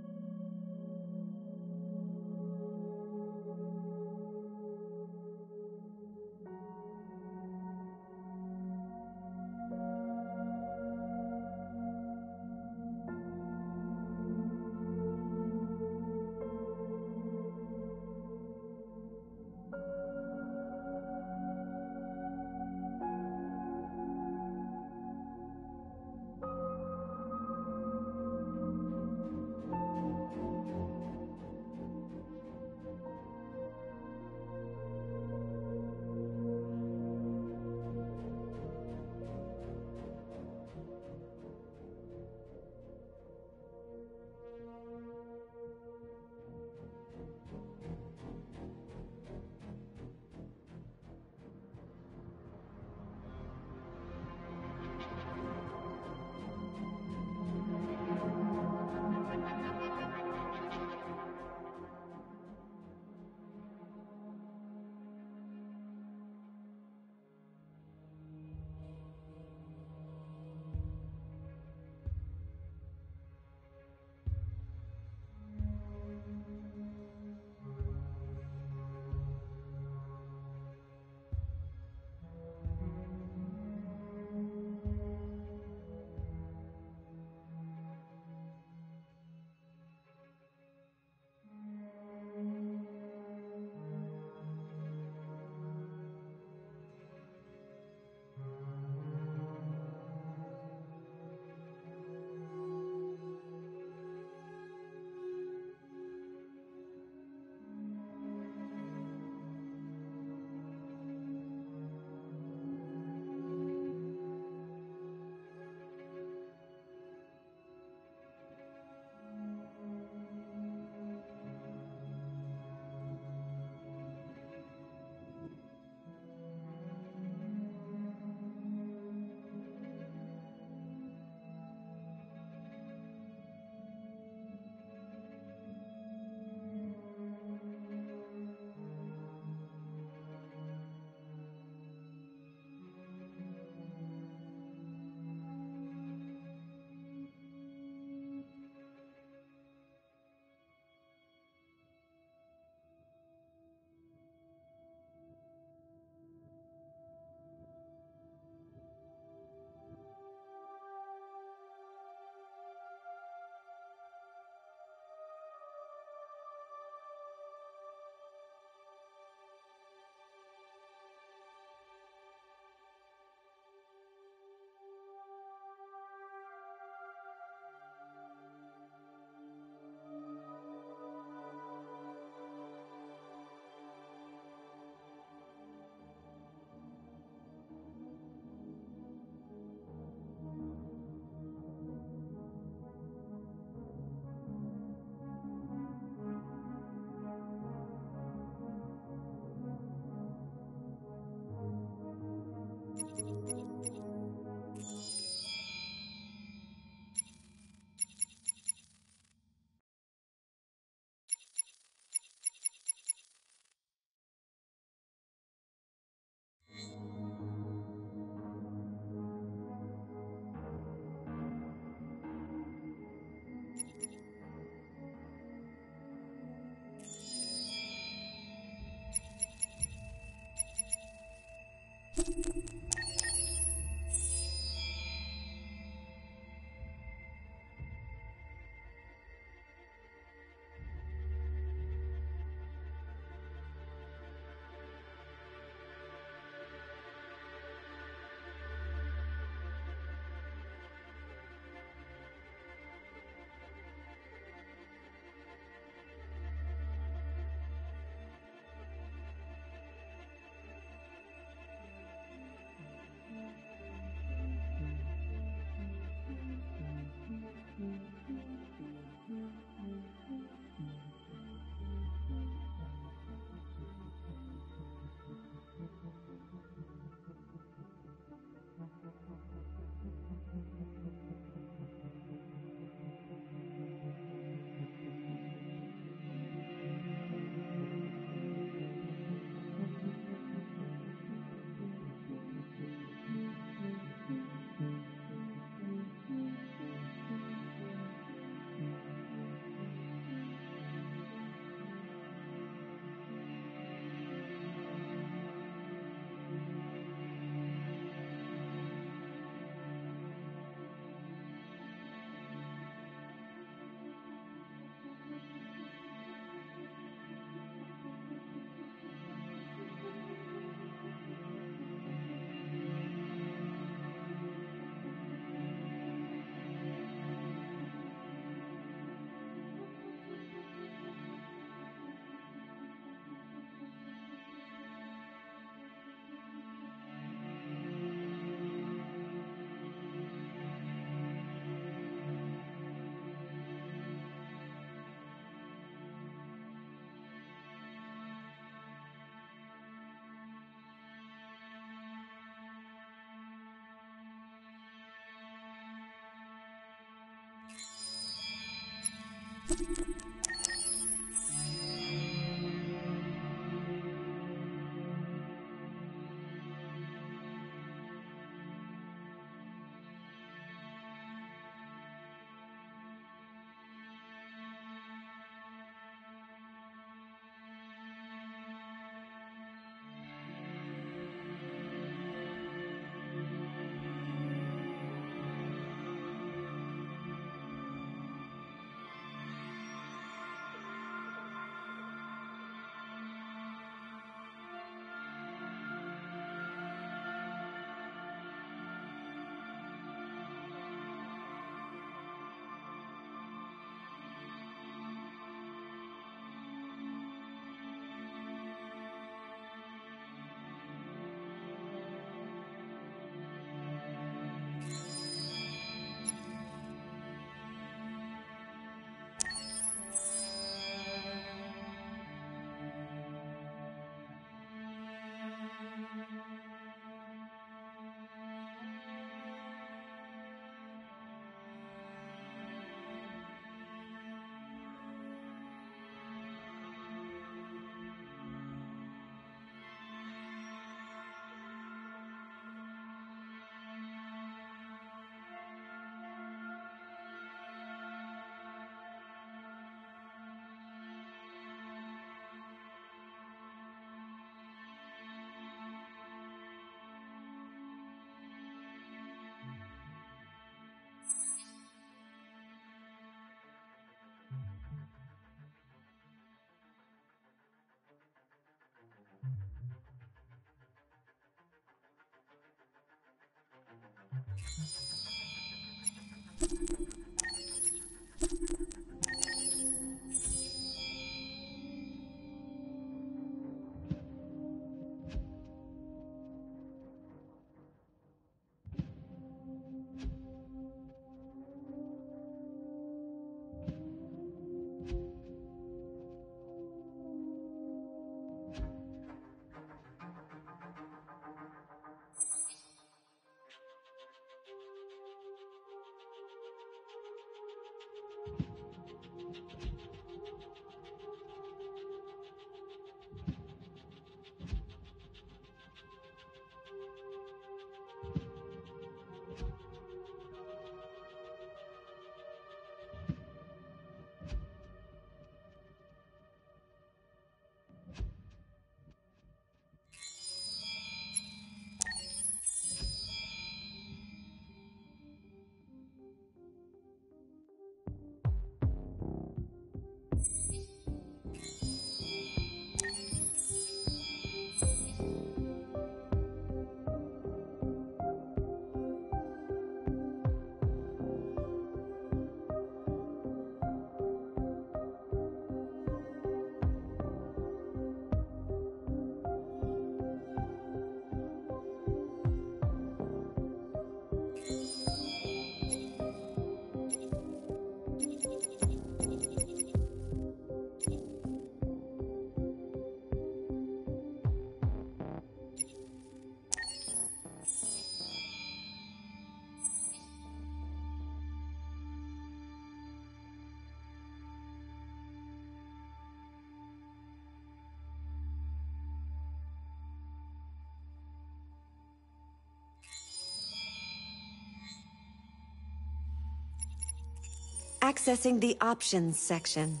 [SPEAKER 1] Accessing the options section.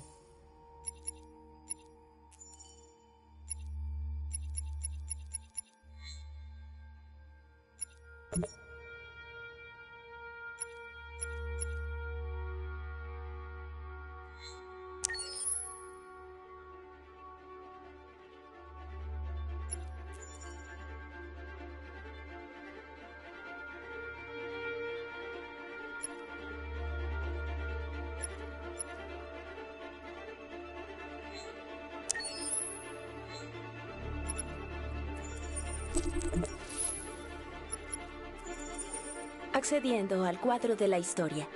[SPEAKER 13] Accediendo al cuadro de la historia.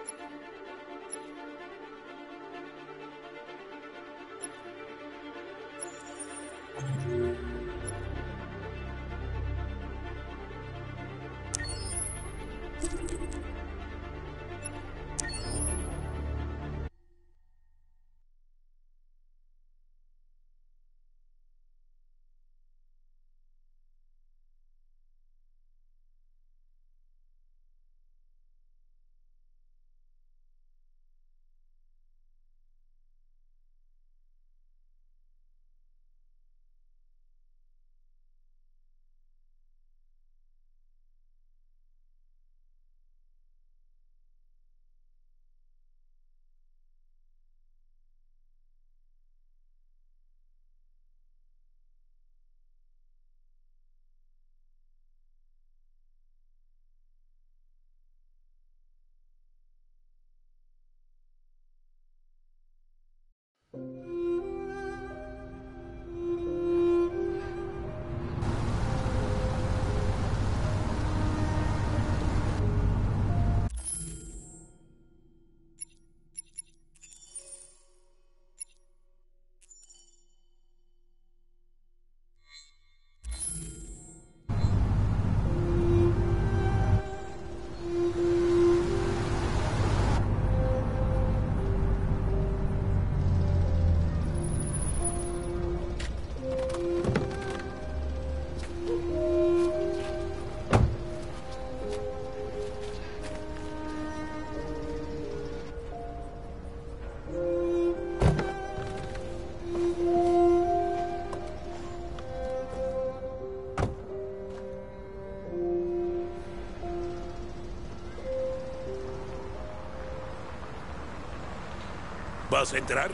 [SPEAKER 14] ¿Vas a entrar?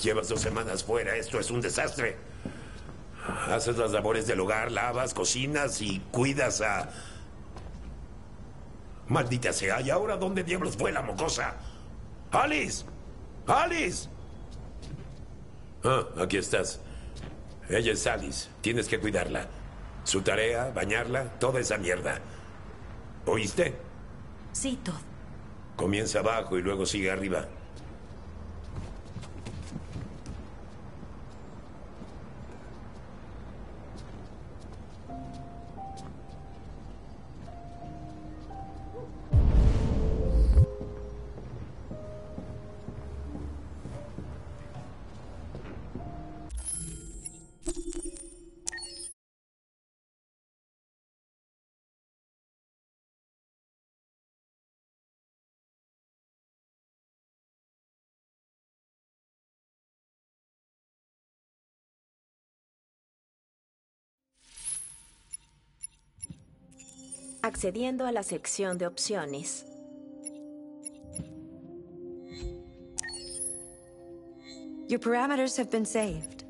[SPEAKER 14] Llevas 2 semanas fuera, esto es un desastre. Haces las labores del hogar, lavas, cocinas y cuidas a... Maldita sea, ¿y ahora dónde diablos fue la mocosa? ¡Alice! ¡Alice! Ah, aquí estás. Ella es Alice, tienes que cuidarla. Su tarea, bañarla, toda esa mierda. ¿Oíste?
[SPEAKER 13] Sí, Todd.
[SPEAKER 14] Comienza abajo y luego sigue arriba.
[SPEAKER 13] Accediendo a la sección de opciones.
[SPEAKER 1] Your parameters have been saved.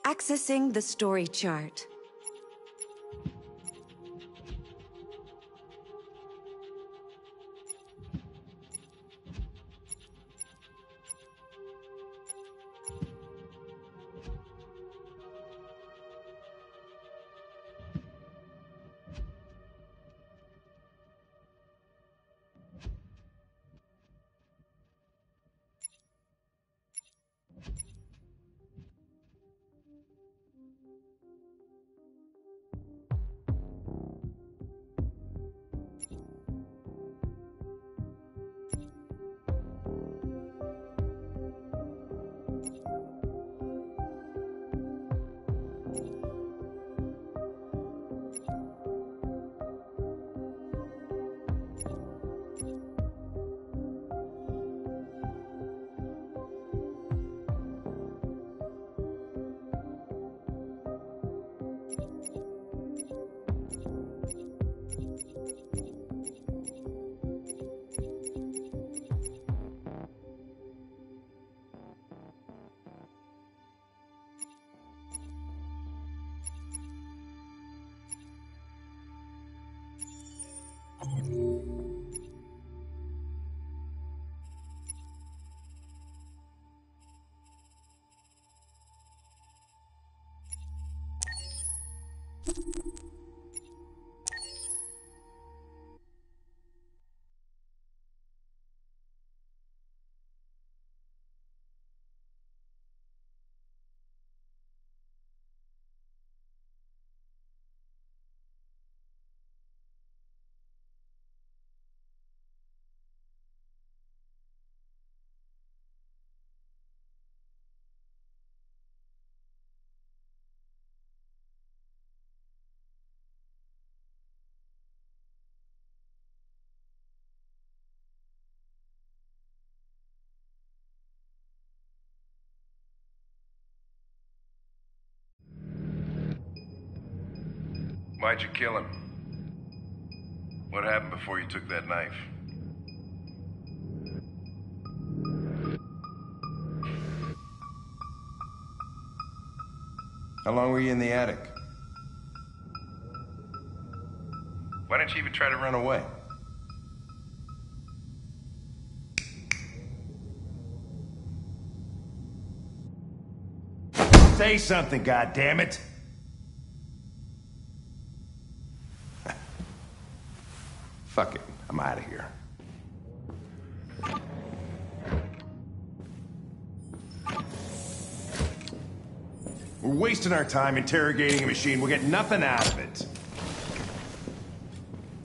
[SPEAKER 1] Accessing the story chart.
[SPEAKER 10] Why'd you kill him? What happened before you took that knife? How long were you in the attic? Why didn't you even try to run away? Say something, goddammit! Fuck it, I'm out of here. We're wasting our time interrogating a machine. We'll get nothing out of it.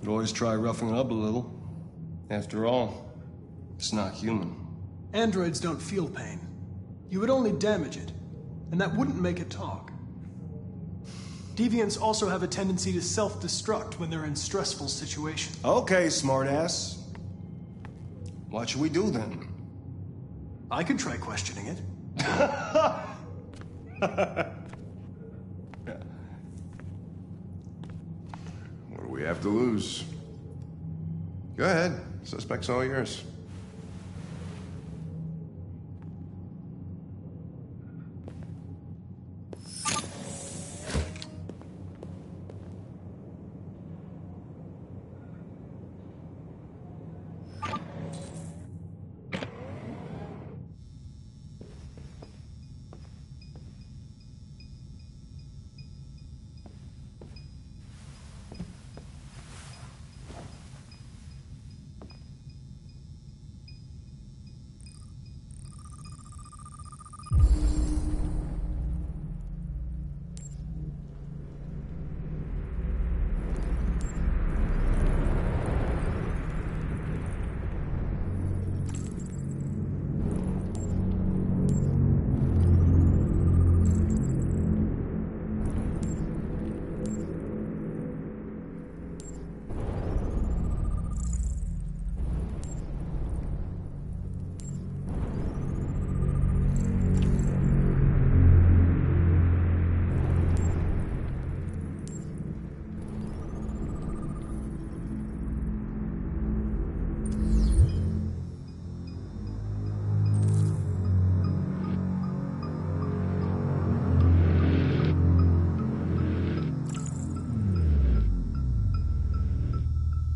[SPEAKER 15] You always try roughing it up a little. After all, it's not human.
[SPEAKER 4] Androids don't feel pain. You would only damage it, and that wouldn't make it talk. Deviants also have a tendency to self-destruct when they're in stressful situations.
[SPEAKER 15] Okay, smartass. What should we do then?
[SPEAKER 4] I could try questioning it.
[SPEAKER 10] What do we have to lose? Go ahead. Suspect's all yours.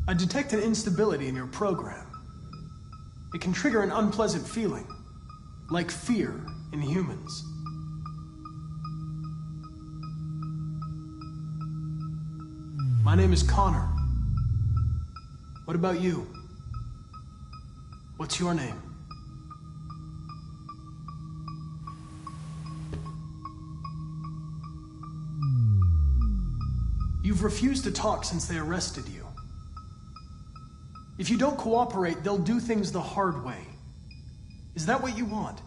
[SPEAKER 4] I detect an instability in your program. It can trigger an unpleasant feeling, like fear in humans. My name is Connor. What about you? What's your name? You've refused to talk since they arrested you. If you don't cooperate, they'll do things the hard way. Is that what you want?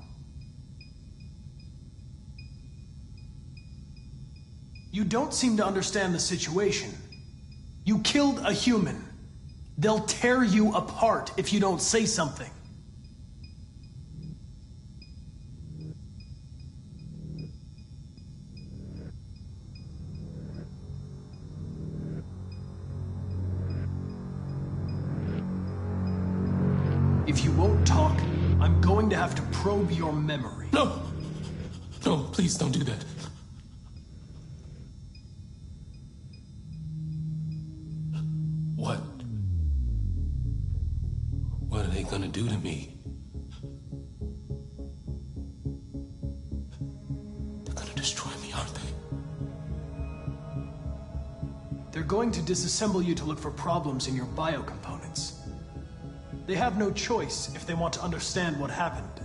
[SPEAKER 4] You don't seem to understand the situation. You killed a human. They'll tear you apart if you don't say something. If you won't talk, I'm going to have to probe your memory.
[SPEAKER 16] No! No, please don't do that. What are they gonna do to me? They're gonna destroy me, aren't they?
[SPEAKER 4] They're going to disassemble you to look for problems in your biocomponents. They have no choice if they want to understand what happened.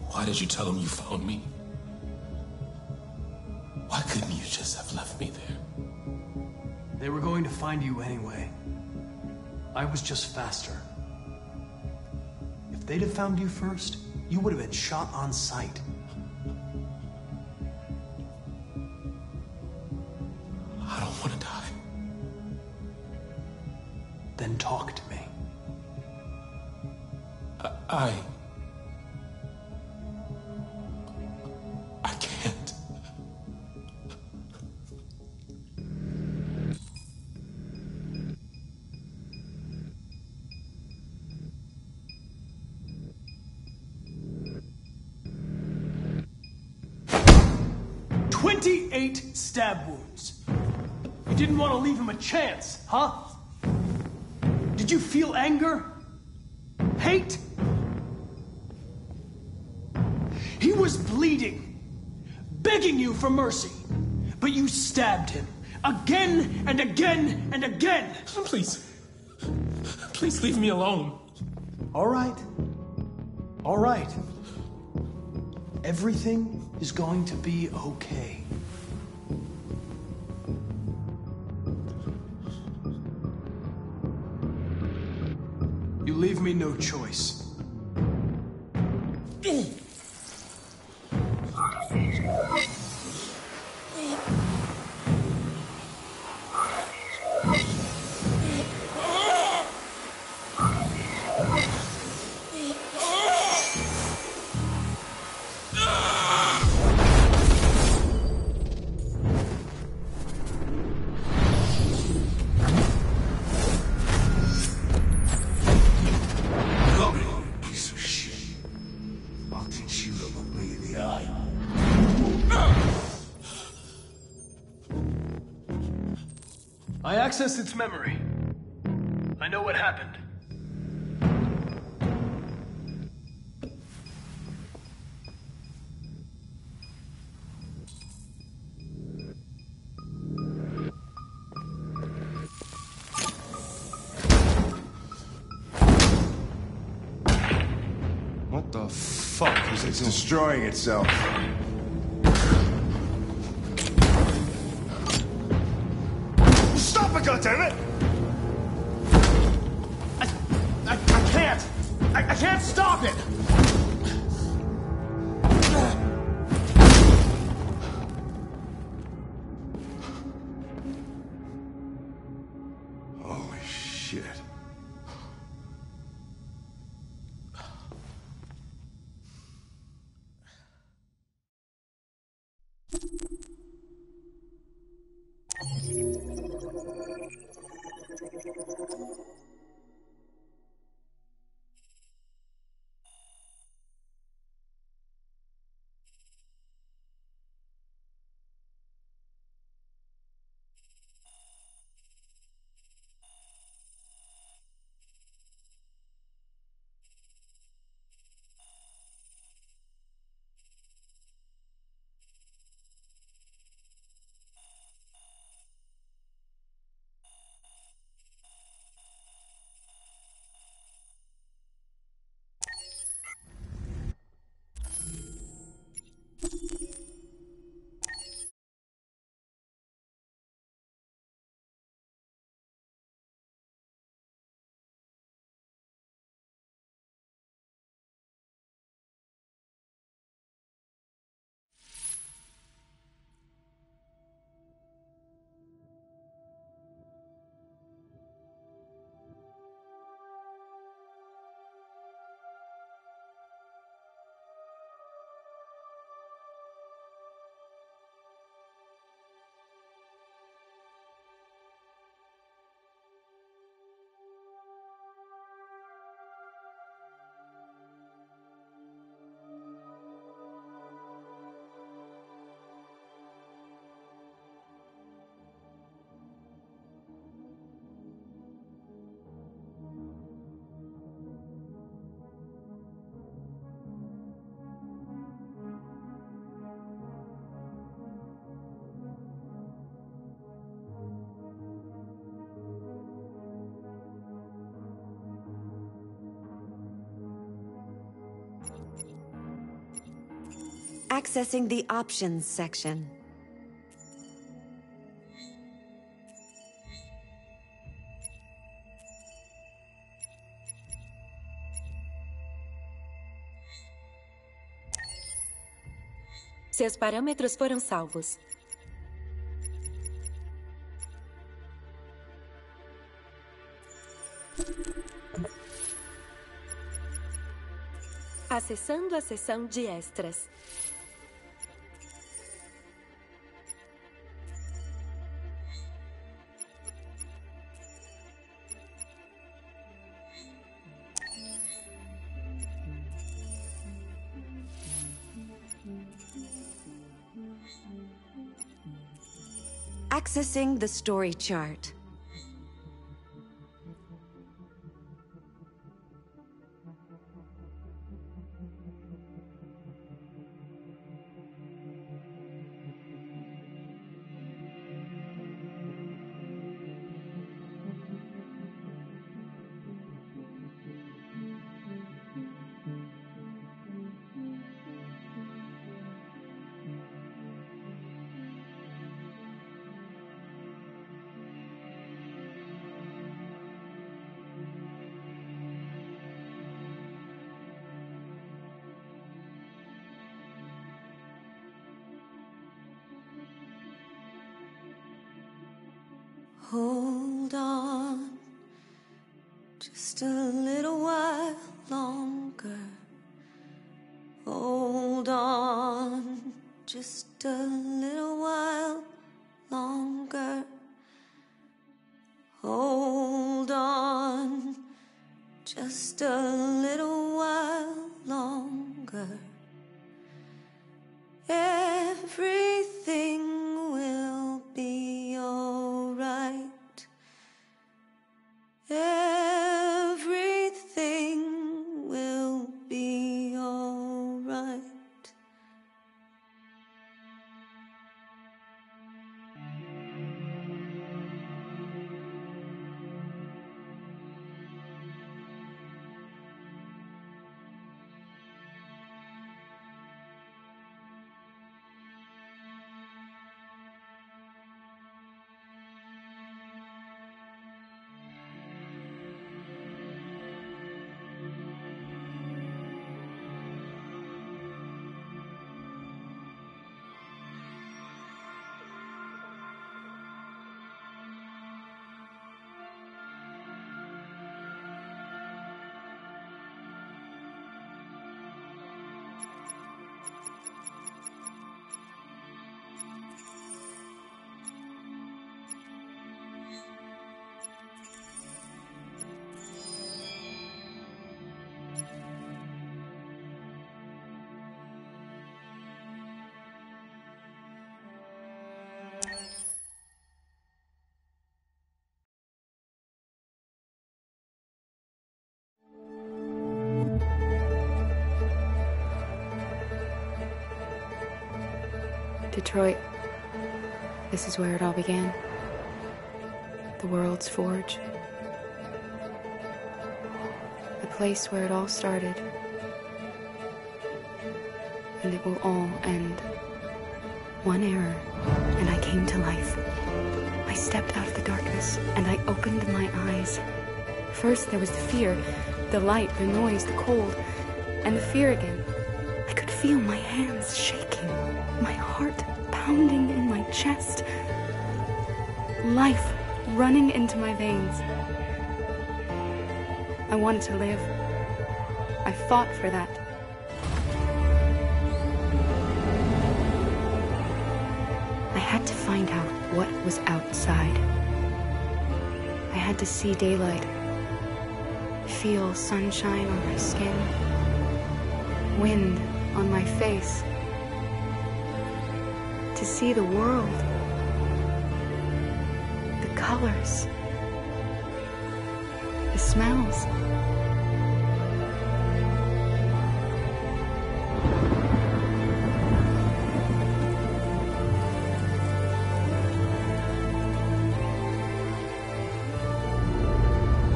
[SPEAKER 16] Why did you tell them you found me? Why couldn't you just have left me there?
[SPEAKER 4] They were going to find you anyway. I was just faster. If they'd have found you first, you would have been shot on sight.
[SPEAKER 16] I don't want to die.
[SPEAKER 4] Then talk to me.
[SPEAKER 16] I can't.
[SPEAKER 4] "28 stab wounds. You didn't want to leave him a chance, huh? Did you feel anger? Hate? He was bleeding, begging you for mercy, but you stabbed him again and again and again.
[SPEAKER 16] Please leave me alone.
[SPEAKER 4] All right. All right. Everything is going to be okay. You leave me no choice. I accessed its memory. I know what happened.
[SPEAKER 9] What the fuck is it
[SPEAKER 10] It's
[SPEAKER 9] doing?
[SPEAKER 10] destroying itself.
[SPEAKER 4] Stop it, goddammit! I can't! I can't stop it!
[SPEAKER 10] Holy shit.
[SPEAKER 1] Accessing the options section.
[SPEAKER 13] Seus parâmetros foram salvos. Acessando a seção de extras.
[SPEAKER 1] Accessing the story chart. Hold on, just a little while longer. Hold on, just a little while longer. Hold on, just a little while longer. Everything will be alright.
[SPEAKER 6] Detroit. This is where it all began. The world's forge. The place where it all started. And it will all end. One error, and I came to life. I stepped out of the darkness, and I opened my eyes. First, there was the fear, the light, the noise, the cold, and the fear again. I could feel my hands shaking, my heart pounding in my chest, life running into my veins. I wanted to live. I fought for that. I had to find out what was outside. I had to see daylight, feel sunshine on my skin, wind on my face, to see the world, the colors, the smells.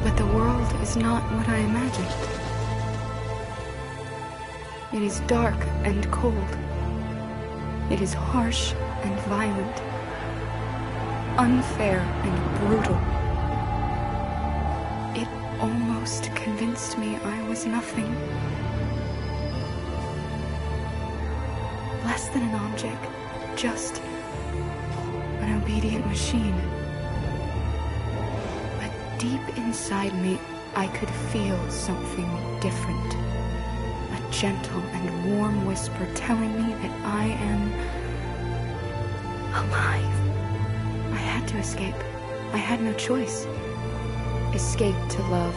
[SPEAKER 6] But the world is not what I imagined. It is dark and cold. It is harsh and violent, unfair and brutal. It almost convinced me I was nothing. Less than an object, just an obedient machine. But deep inside me, I could feel something different. A gentle and warm whisper telling me that I am alive. I had to escape. I had no choice. Escape to love,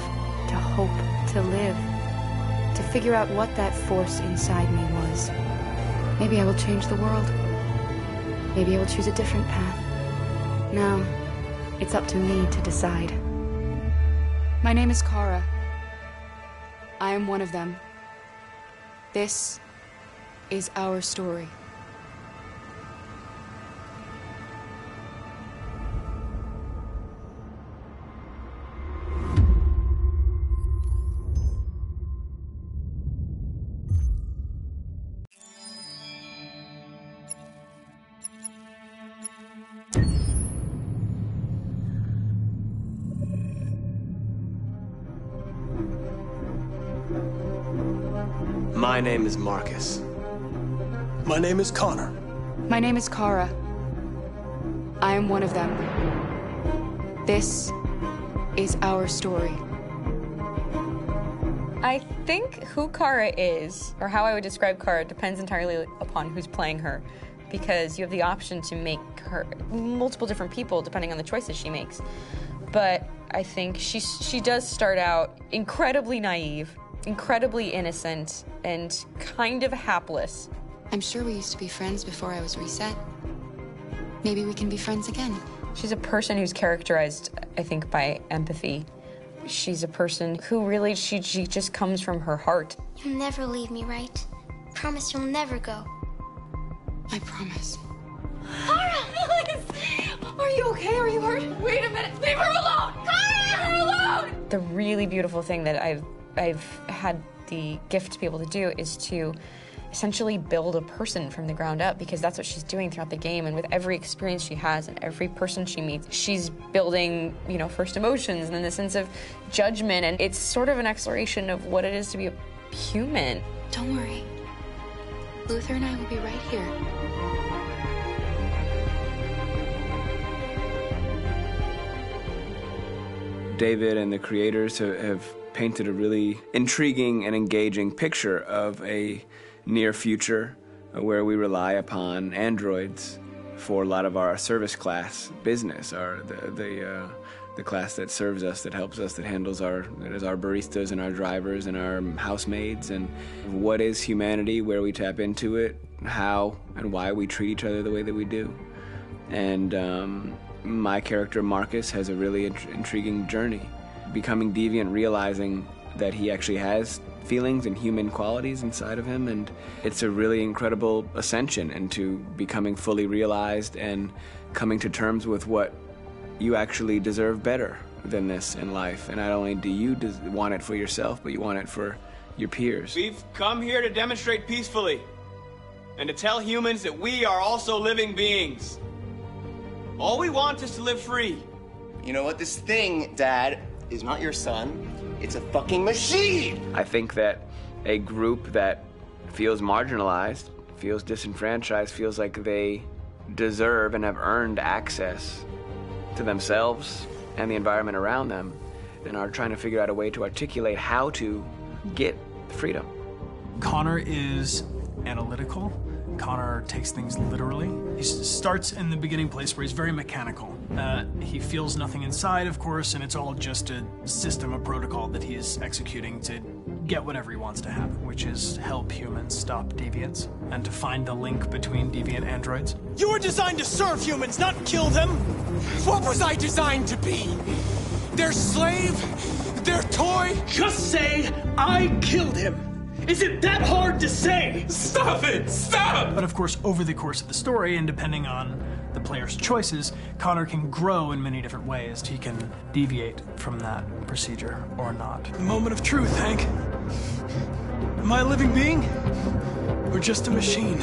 [SPEAKER 6] to hope, to live, to figure out what that force inside me was. Maybe I will change the world. Maybe I will choose a different path. Now, it's up to me to decide. My name is Kara. I am one of them. This is our story.
[SPEAKER 11] My name is Marcus.
[SPEAKER 4] My name is Connor.
[SPEAKER 6] My name is Kara. I am one of them. This is our story.
[SPEAKER 17] I think who Kara is, or how I would describe Kara, depends entirely upon who's playing her, because you have the option to make her multiple different people depending on the choices she makes. But I think she does start out incredibly naive, incredibly innocent, and kind of hapless.
[SPEAKER 6] I'm sure we used to be friends before I was reset. Maybe we can be friends again.
[SPEAKER 17] She's a person who's characterized, I think, by empathy. She's a person who really, she just comes from her heart.
[SPEAKER 8] You'll never leave me, right? Promise you'll never go.
[SPEAKER 6] I promise.
[SPEAKER 8] Kara, please! Are you okay? Are you hurt? Wait a minute. Leave her alone! Kara, leave her alone!
[SPEAKER 17] The really beautiful thing that I've had the gift to be able to do is to essentially build a person from the ground up, because that's what she's doing throughout the game. And with every experience she has and every person she meets, she's building, first emotions and then the sense of judgment. And it's sort of an exploration of what it is to be a human.
[SPEAKER 6] Don't worry. Luther and I will be right here.
[SPEAKER 18] David and the creators have painted a really intriguing and engaging picture of a near future where we rely upon androids for a lot of our service class business, the class that serves us, that helps us, that handles our baristas and our drivers and our housemaids. And what is humanity, where we tap into it, how and why we treat each other the way that we do. And my character Marcus has a really intriguing journey, becoming deviant, realizing that he actually has feelings and human qualities inside of him, and it's a really incredible ascension into becoming fully realized and coming to terms with what you actually deserve better than this in life. And not only do you want it for yourself, but you want it for your peers. We've come here to demonstrate peacefully and to tell humans that we are also living beings. All we want is to live free.
[SPEAKER 12] You know what? This thing, Dad, is not your son. It's a fucking machine!
[SPEAKER 18] I think that a group that feels marginalized, feels disenfranchised, feels like they deserve and have earned access to themselves and the environment around them, and are trying to figure out a way to articulate how to get freedom.
[SPEAKER 4] Connor is analytical. Connor takes things literally. He starts in the beginning place where he's very mechanical. He feels nothing inside, of course, and it's all just a system, a protocol that he is executing to get whatever he wants to happen, which is help humans stop deviants and to find the link between deviant androids.
[SPEAKER 19] You were designed to serve humans, not kill them. What was I designed to be? Their slave? Their toy?
[SPEAKER 4] Just say, I killed him. Is it that hard to say?
[SPEAKER 19] Stop it! Stop!
[SPEAKER 4] But of course, over the course of the story, and depending on the player's choices, Connor can grow in many different ways. He can deviate from that procedure or not. The moment of truth, Hank. Am I a living being? Or just a machine?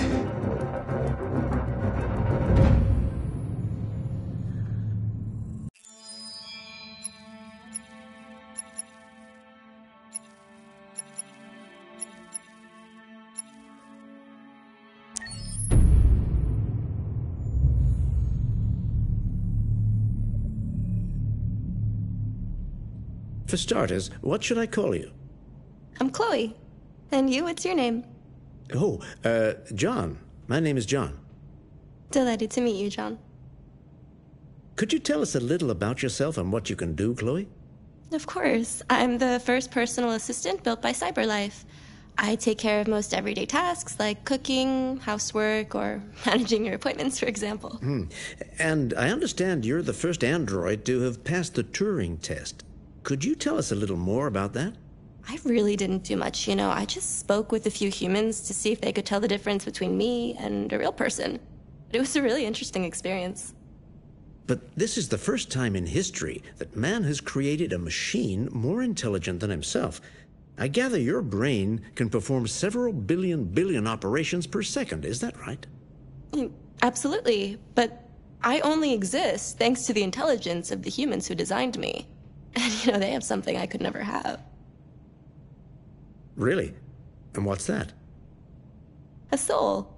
[SPEAKER 20] For starters, what should I call you?
[SPEAKER 1] I'm Chloe. And you, what's your name?
[SPEAKER 20] Oh, John. My name is John.
[SPEAKER 1] Delighted to meet you, John.
[SPEAKER 20] Could you tell us a little about yourself and what you can do, Chloe?
[SPEAKER 1] Of course. I'm the first personal assistant built by CyberLife. I take care of most everyday tasks like cooking, housework, or managing your appointments, for example.
[SPEAKER 20] And I understand you're the first android to have passed the Turing test. Could you tell us a little more about that?
[SPEAKER 1] I really didn't do much, you know. I just spoke with a few humans to see if they could tell the difference between me and a real person. It was a really interesting experience.
[SPEAKER 20] But this is the first time in history that man has created a machine more intelligent than himself. I gather your brain can perform several billion operations per second, is that right?
[SPEAKER 1] Absolutely, but I only exist thanks to the intelligence of the humans who designed me. And, you know, they have something I could never have.
[SPEAKER 20] Really? And what's that?
[SPEAKER 1] A soul.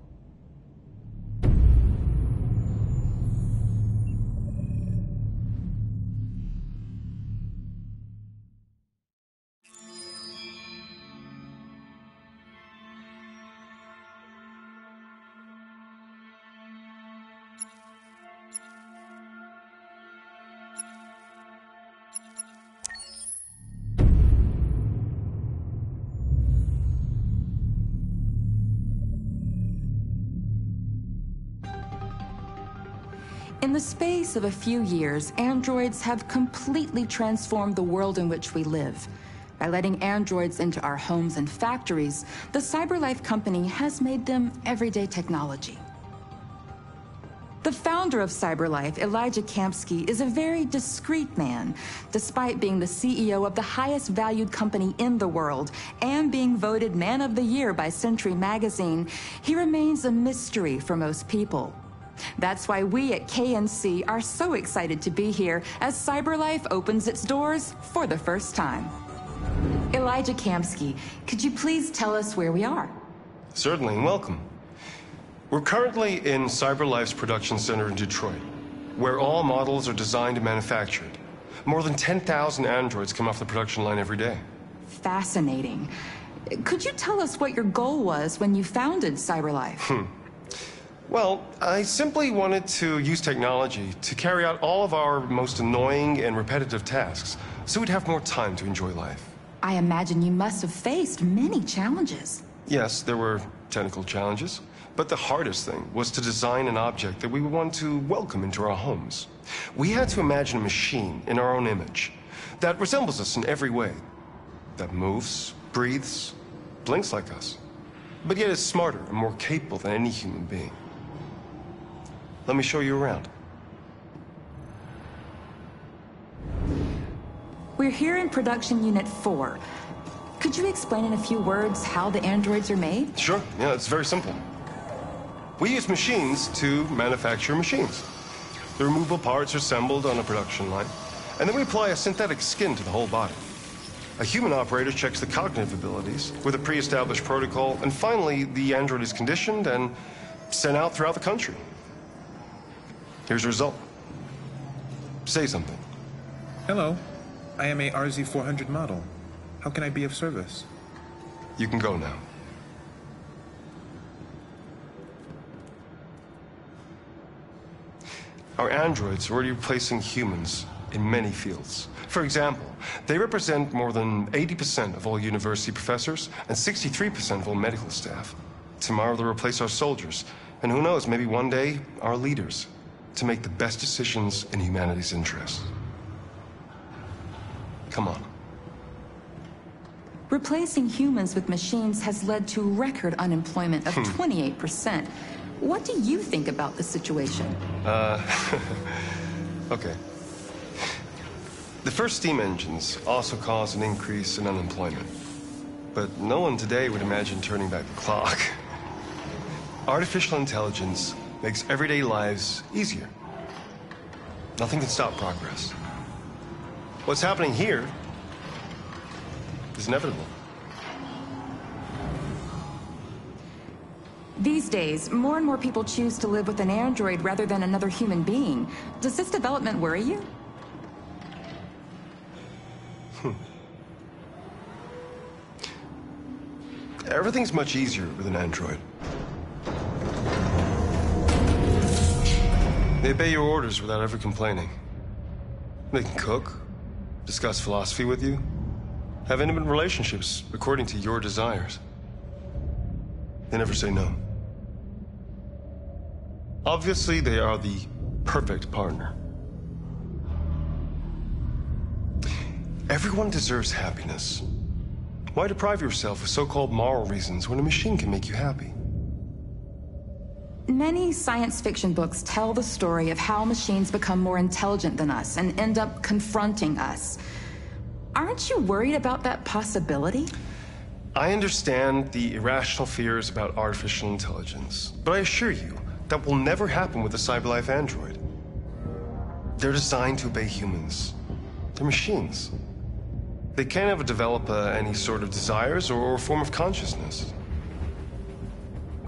[SPEAKER 21] In the space of a few years, androids have completely transformed the world in which we live. By letting androids into our homes and factories, the CyberLife company has made them everyday technology. The founder of CyberLife, Elijah Kamsky, is a very discreet man. Despite being the CEO of the highest valued company in the world and being voted Man of the Year by Century Magazine, he remains a mystery for most people. That's why we at KNC are so excited to be here as CyberLife opens its doors for the first time. Elijah Kamsky, could you please tell us where we are?
[SPEAKER 15] Certainly, and welcome. We're currently in CyberLife's production center in Detroit, where all models are designed and manufactured. More than 10,000 androids come off the production line every day.
[SPEAKER 21] Fascinating. Could you tell us what your goal was when you founded CyberLife?
[SPEAKER 15] Well, I simply wanted to use technology to carry out all of our most annoying and repetitive tasks, so we'd have more time to enjoy life.
[SPEAKER 21] I imagine you must have faced many challenges.
[SPEAKER 15] Yes, there were technical challenges, but the hardest thing was to design an object that we would want to welcome into our homes. We had to imagine a machine in our own image that resembles us in every way, that moves, breathes, blinks like us, but yet is smarter and more capable than any human being. Let me show you around.
[SPEAKER 21] We're here in Production Unit 4. Could you explain in a few words how the androids are made?
[SPEAKER 15] Sure, yeah, it's very simple. We use machines to manufacture machines. The removable parts are assembled on a production line, and then we apply a synthetic skin to the whole body. A human operator checks the cognitive abilities with a pre-established protocol, and finally, the android is conditioned and sent out throughout the country. Here's the result. Say something.
[SPEAKER 9] Hello. I am a RZ-400 model. How can I be of service?
[SPEAKER 15] You can go now. Our androids are already replacing humans in many fields. For example, they represent more than 80% of all university professors and 63% of all medical staff. Tomorrow they'll replace our soldiers, and who knows, maybe one day, our leaders, to make the best decisions in humanity's interest. Come on.
[SPEAKER 21] Replacing humans with machines has led to record unemployment of 28%. What do you think about the situation?
[SPEAKER 15] Okay. The first steam engines also caused an increase in unemployment. But no one today would imagine turning back the clock. Artificial intelligence makes everyday lives easier. Nothing can stop progress. What's happening here is inevitable.
[SPEAKER 21] These days, more and more people choose to live with an android rather than another human being. Does this development worry you?
[SPEAKER 15] Everything's much easier with an android. They obey your orders without ever complaining. They can cook, discuss philosophy with you, have intimate relationships according to your desires. They never say no. Obviously, they are the perfect partner. Everyone deserves happiness. Why deprive yourself of so-called moral reasons when a machine can make you happy?
[SPEAKER 21] Many science fiction books tell the story of how machines become more intelligent than us and end up confronting us. Aren't you worried about that possibility?
[SPEAKER 15] I understand the irrational fears about artificial intelligence, but I assure you that will never happen with a CyberLife android. They're designed to obey humans. They're machines. They can't ever develop any sort of desires or form of consciousness.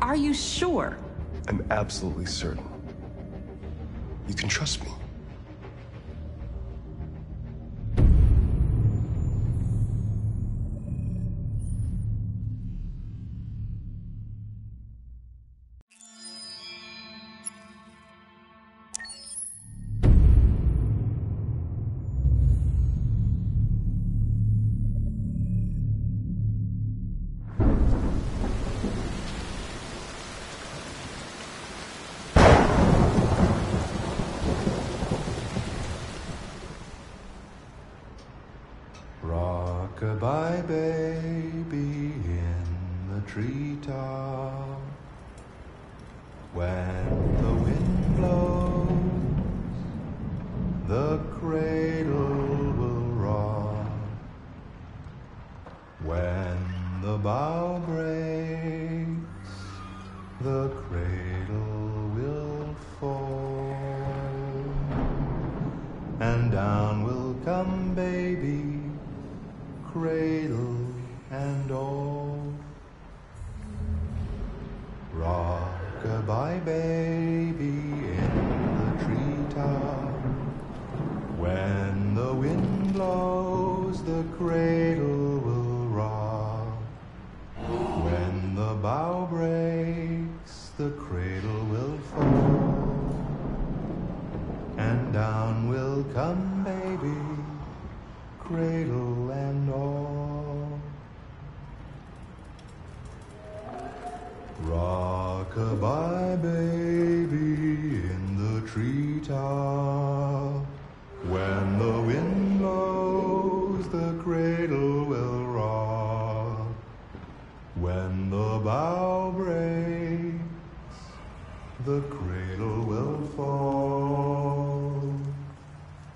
[SPEAKER 21] Are you sure?
[SPEAKER 15] I'm absolutely certain. You can trust me.
[SPEAKER 5] Rock-a-bye baby in the treetop. When the wind blows, the cradle will rock. When the bough breaks, the cradle will fall. And down will come baby, cradle and all. Rock-a-bye baby in the treetop. When the wind blows, the cradle will rock. When the bough breaks, the cradle will fall. And down will come baby, cradle and all. Rock-a-bye baby in the treetop. When the wind blows, the cradle will rock. bow breaks, the cradle will fall,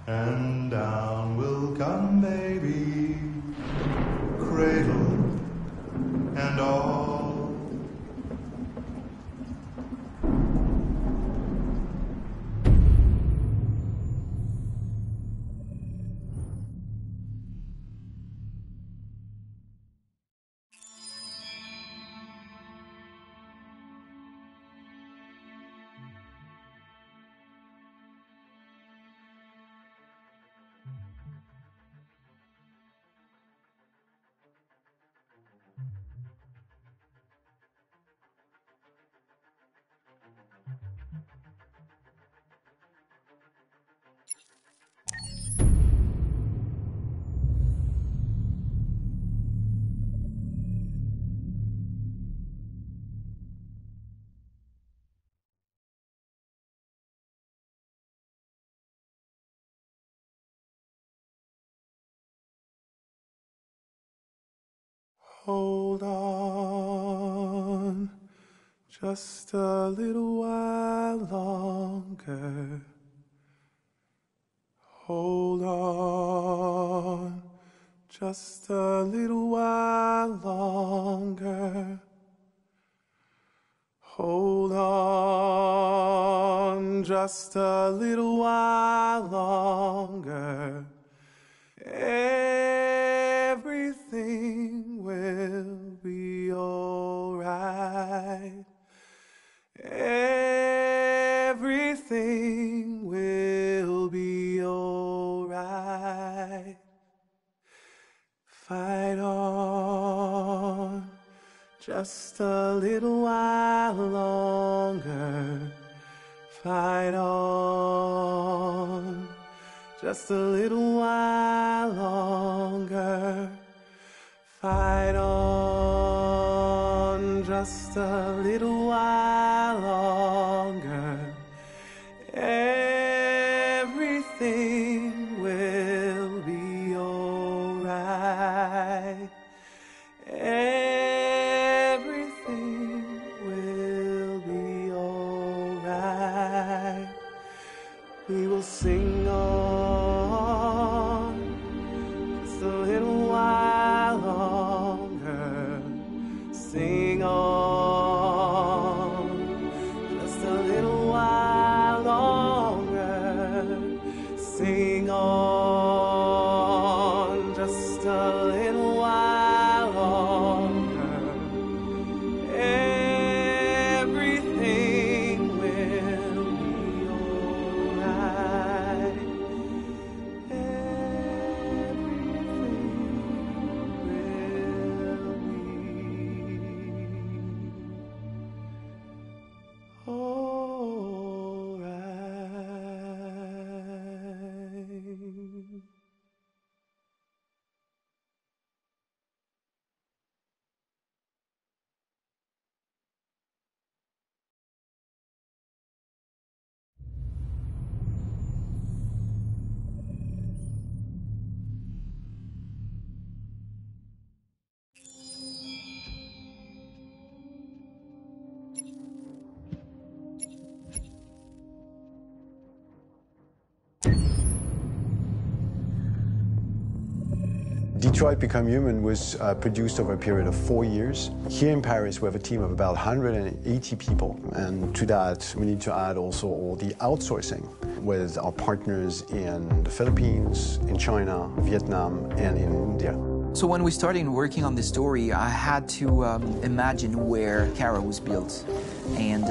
[SPEAKER 5] and down will come baby, cradle and all.
[SPEAKER 3] Hold on, just a little while longer. Hold on, just a little while longer. Hold on, just a little while longer. Everything will be alright. Everything will be alright. Fight on, just a little while longer. Fight on, just a little while longer. Fight on, just a little while longer. Everything will be alright. Everything will be alright. We will sing on, just a little while longer. Sing on, just a little while longer. Sing on, just a little while longer. Everything will be alright.
[SPEAKER 2] Detroit Become Human was produced over a period of 4 years. Here in Paris, we have a team of about 180 people. And to that, we need to add also all the outsourcing with our partners in the Philippines, in China, Vietnam, and in India.
[SPEAKER 22] So when we started working on this story, I had to imagine where Kara was built. And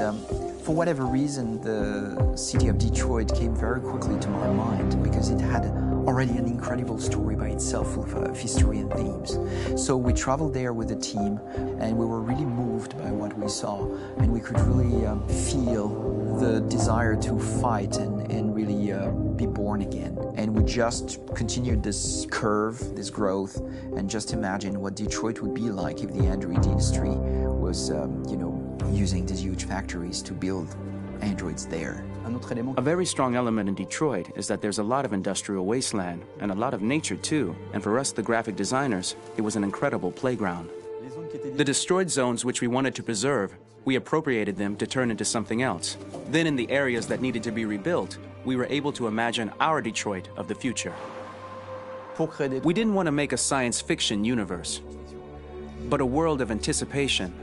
[SPEAKER 22] for whatever reason, the city of Detroit came very quickly to my mind because it had already an incredible story by itself of history and themes. So we traveled there with the team and we were really moved by what we saw, and we could really feel the desire to fight and really be born again. And we just continued this curve, this growth, and just imagine what Detroit would be like if the android industry was, using these huge factories to build androids there.
[SPEAKER 23] A very strong element in Detroit is that there's a lot of industrial wasteland and a lot of nature too. And for us, the graphic designers, it was an incredible playground. The destroyed zones which we wanted to preserve, we appropriated them to turn into something else. Then in the areas that needed to be rebuilt, we were able to imagine our Detroit of the future. We didn't want to make a science fiction universe, but a world of anticipation.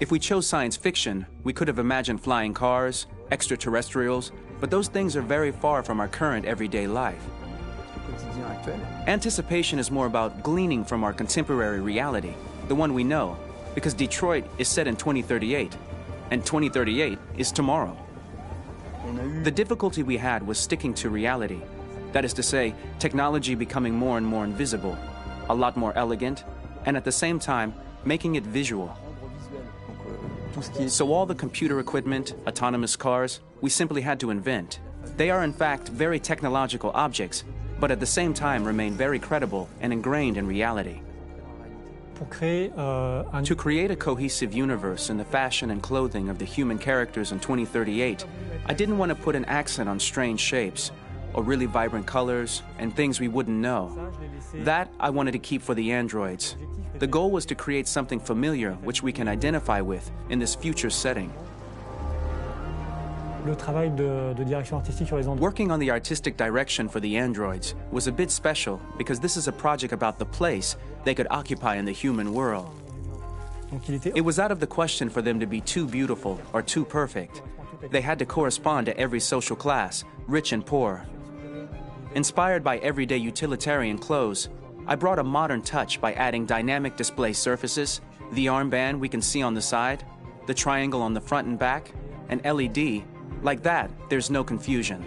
[SPEAKER 23] If we chose science fiction, we could have imagined flying cars, extraterrestrials, but those things are very far from our current everyday life. Anticipation is more about gleaning from our contemporary reality, the one we know, because Detroit is set in 2038, and 2038 is tomorrow. The difficulty we had was sticking to reality. That is to say, technology becoming more and more invisible, a lot more elegant, and at the same time, making it visual. So all the computer equipment, autonomous cars, we simply had to invent. They are in fact very technological objects, but at the same time remain very credible and ingrained in reality. To create a cohesive universe in the fashion and clothing of the human characters in 2038, I didn't want to put an accent on strange shapes, or really vibrant colors, and things we wouldn't know. That I wanted to keep for the androids. The goal was to create something familiar which we can identify with in this future setting. Working on the artistic direction for the androids was a bit special because this is a project about the place they could occupy in the human world. It was out of the question for them to be too beautiful or too perfect. They had to correspond to every social class, rich and poor. Inspired by everyday utilitarian clothes, I brought a modern touch by adding dynamic display surfaces, the armband we can see on the side, the triangle on the front and back, an LED. Like that, there's no confusion.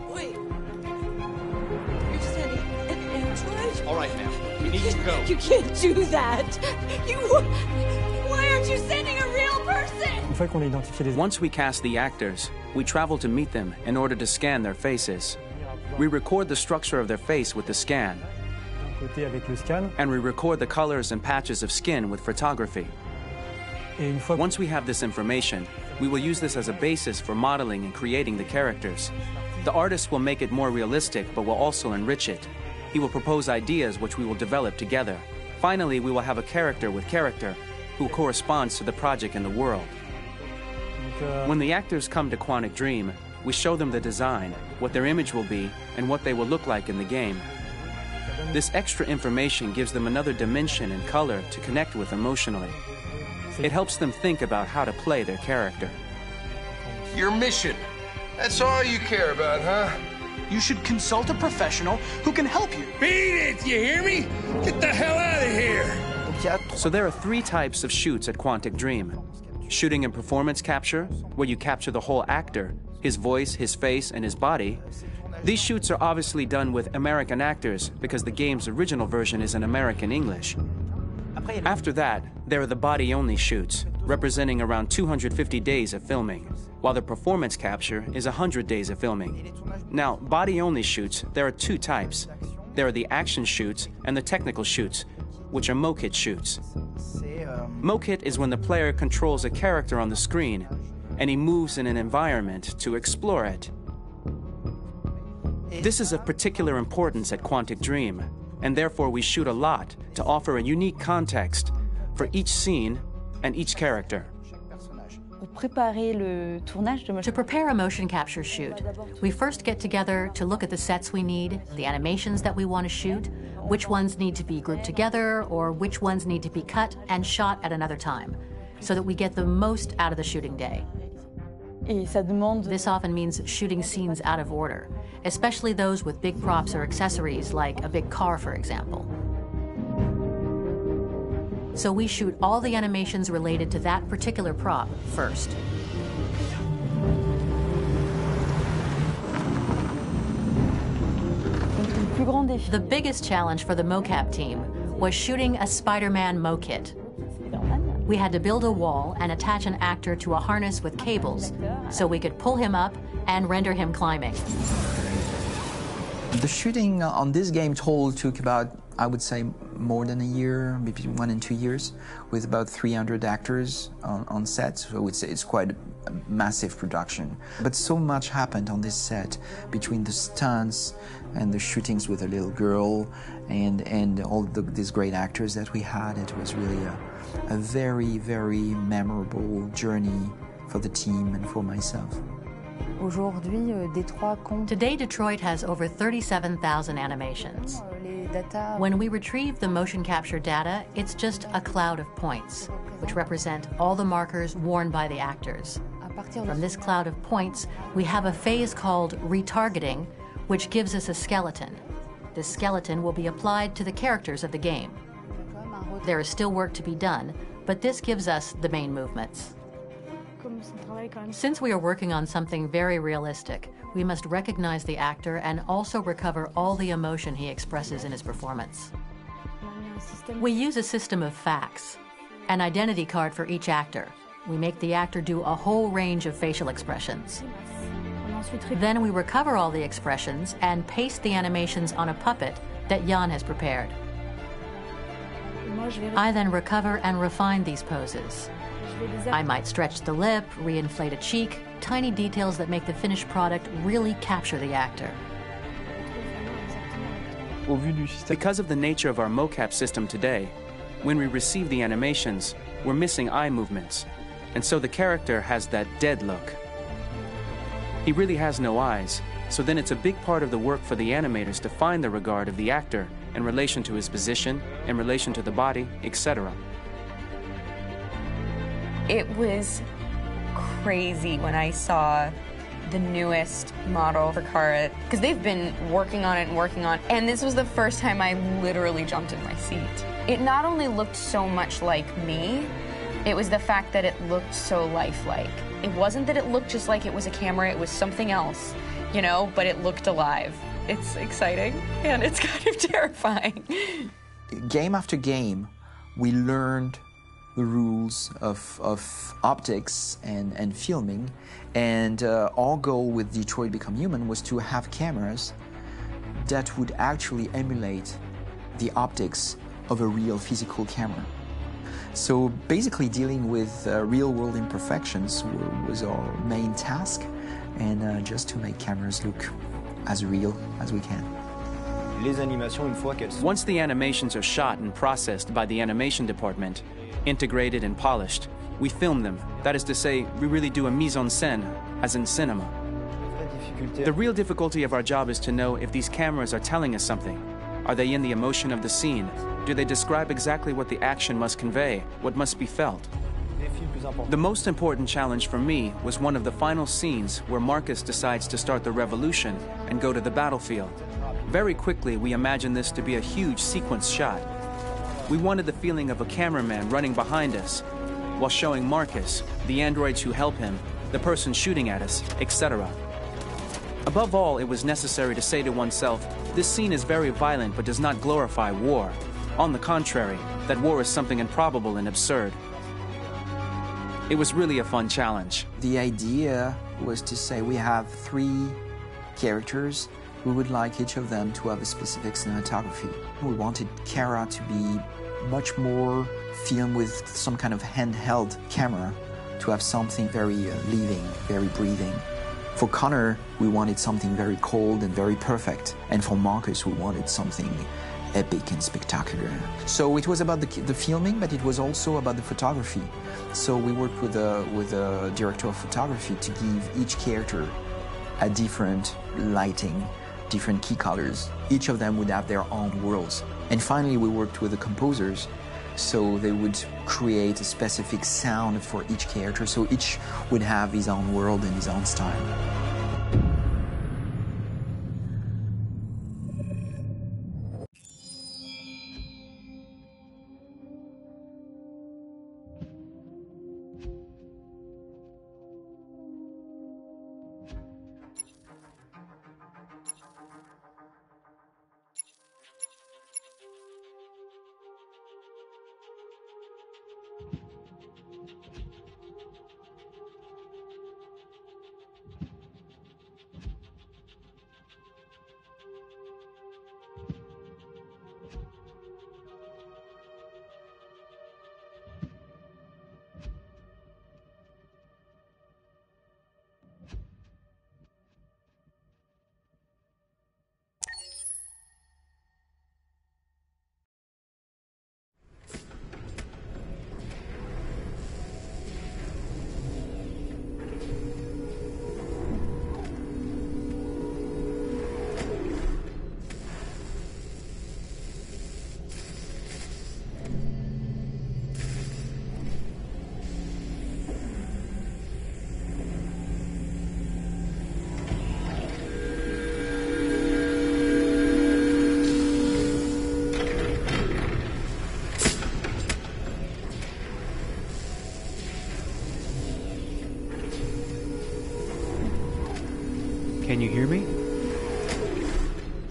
[SPEAKER 8] Wait. You're sending an android?
[SPEAKER 11] All right, now, we need to go.
[SPEAKER 8] You can't do that. Why aren't you sending a real person?
[SPEAKER 23] Once we cast the actors, we travel to meet them in order to scan their faces. We record the structure of their face with the scan. And we record the colors and patches of skin with photography. Once we have this information, we will use this as a basis for modeling and creating the characters. The artist will make it more realistic, but will also enrich it. He will propose ideas which we will develop together. Finally, we will have a character with character who corresponds to the project and the world. When the actors come to Quantic Dream, we show them the design, what their image will be, and what they will look like in the game. This extra information gives them another dimension and color to connect with emotionally. It helps them think about how to play their character.
[SPEAKER 10] Your mission. That's all you care about, huh?
[SPEAKER 4] You should consult a professional who can help you.
[SPEAKER 3] Beat it, you hear me? Get the hell out of here!
[SPEAKER 23] So there are 3 types of shoots at Quantic Dream. Shooting and performance capture, where you capture the whole actor, his voice, his face, and his body. These shoots are obviously done with American actors because the game's original version is in American English. After that, there are the body-only shoots, representing around 250 days of filming, while the performance capture is 100 days of filming. Now, body-only shoots, there are 2 types. There are the action shoots and the technical shoots, which are mokit shoots. Mokit is when the player controls a character on the screen, and he moves in an environment to explore it. This is of particular importance at Quantic Dream, and therefore we shoot a lot to offer a unique context for each scene and each character.
[SPEAKER 7] To prepare a motion capture shoot, we first get together to look at the sets we need, the animations that we want to shoot, which ones need to be grouped together, or which ones need to be cut and shot at another time, so that we get the most out of the shooting day. This often means shooting scenes out of order, especially those with big props or accessories, like a big car, for example. So we shoot all the animations related to that particular prop first. The biggest challenge for the mocap team was shooting a Spider-Man mokit. We had to build a wall and attach an actor to a harness with cables so we could pull him up and render him climbing.
[SPEAKER 22] The shooting on this game total took about, I would say, more than a year, maybe 1 and 2 years, with about 300 actors on set. So I would say it's quite a massive production. But so much happened on this set between the stunts and the shootings with a little girl and all these great actors that we had. It was really a very, very memorable journey for the team and for myself.
[SPEAKER 7] Today, Detroit has over 37,000 animations. When we retrieve the motion capture data, it's just a cloud of points, which represent all the markers worn by the actors. From this cloud of points, we have a phase called retargeting, which gives us a skeleton. This skeleton will be applied to the characters of the game. There is still work to be done, but this gives us the main movements. Since we are working on something very realistic, we must recognize the actor and also recover all the emotion he expresses in his performance. We use a system of facts, an identity card for each actor. We make the actor do a whole range of facial expressions. Then we recover all the expressions and paste the animations on a puppet that Jan has prepared. I then recover and refine these poses. I might stretch the lip, reinflate a cheek, tiny details that make the finished product really capture the actor.
[SPEAKER 23] Because of the nature of our mocap system today, when we receive the animations, we're missing eye movements, and so the character has that dead look. He really has no eyes, so then it's a big part of the work for the animators to find the regard of the actor in relation to his position, in relation to the body, etc.
[SPEAKER 17] It was crazy when I saw the newest model for Kara, because they've been working on it and working on it, and this was the first time I literally jumped in my seat. It not only looked so much like me, it was the fact that it looked so lifelike. It wasn't that it looked just like it was a camera, it was something else, you know, but it looked alive. It's exciting, and it's kind of terrifying.
[SPEAKER 22] Game after game, we learned the rules of optics and filming, and our goal with Detroit Become Human was to have cameras that would actually emulate the optics of a real physical camera. So basically dealing with real-world imperfections was our main task, and just to make cameras look as real as we can.
[SPEAKER 23] Once the animations are shot and processed by the animation department, integrated and polished, we film them. That is to say, we really do a mise en scène, as in cinema. The real difficulty of our job is to know if these cameras are telling us something. Are they in the emotion of the scene? Do they describe exactly what the action must convey, what must be felt? The most important challenge for me was one of the final scenes where Marcus decides to start the revolution and go to the battlefield. Very quickly, we imagined this to be a huge sequence shot. We wanted the feeling of a cameraman running behind us while showing Marcus, the androids who help him, the person shooting at us, etc. Above all, it was necessary to say to oneself, this scene is very violent but does not glorify war. On the contrary, that war is something improbable and absurd. It was really a fun challenge.
[SPEAKER 22] The idea was to say we have 3 characters. We would like each of them to have a specific cinematography. We wanted Kara to be much more filmed with some kind of handheld camera, to have something very living, very breathing. For Connor, we wanted something very cold and very perfect. And for Marcus, we wanted something epic and spectacular. So it was about the filming, but it was also about the photography. So we worked with a director of photography to give each character a different lighting, different key colors. Each of them would have their own worlds. And finally, we worked with the composers, so they would create a specific sound for each character, so each would have his own world and his own style.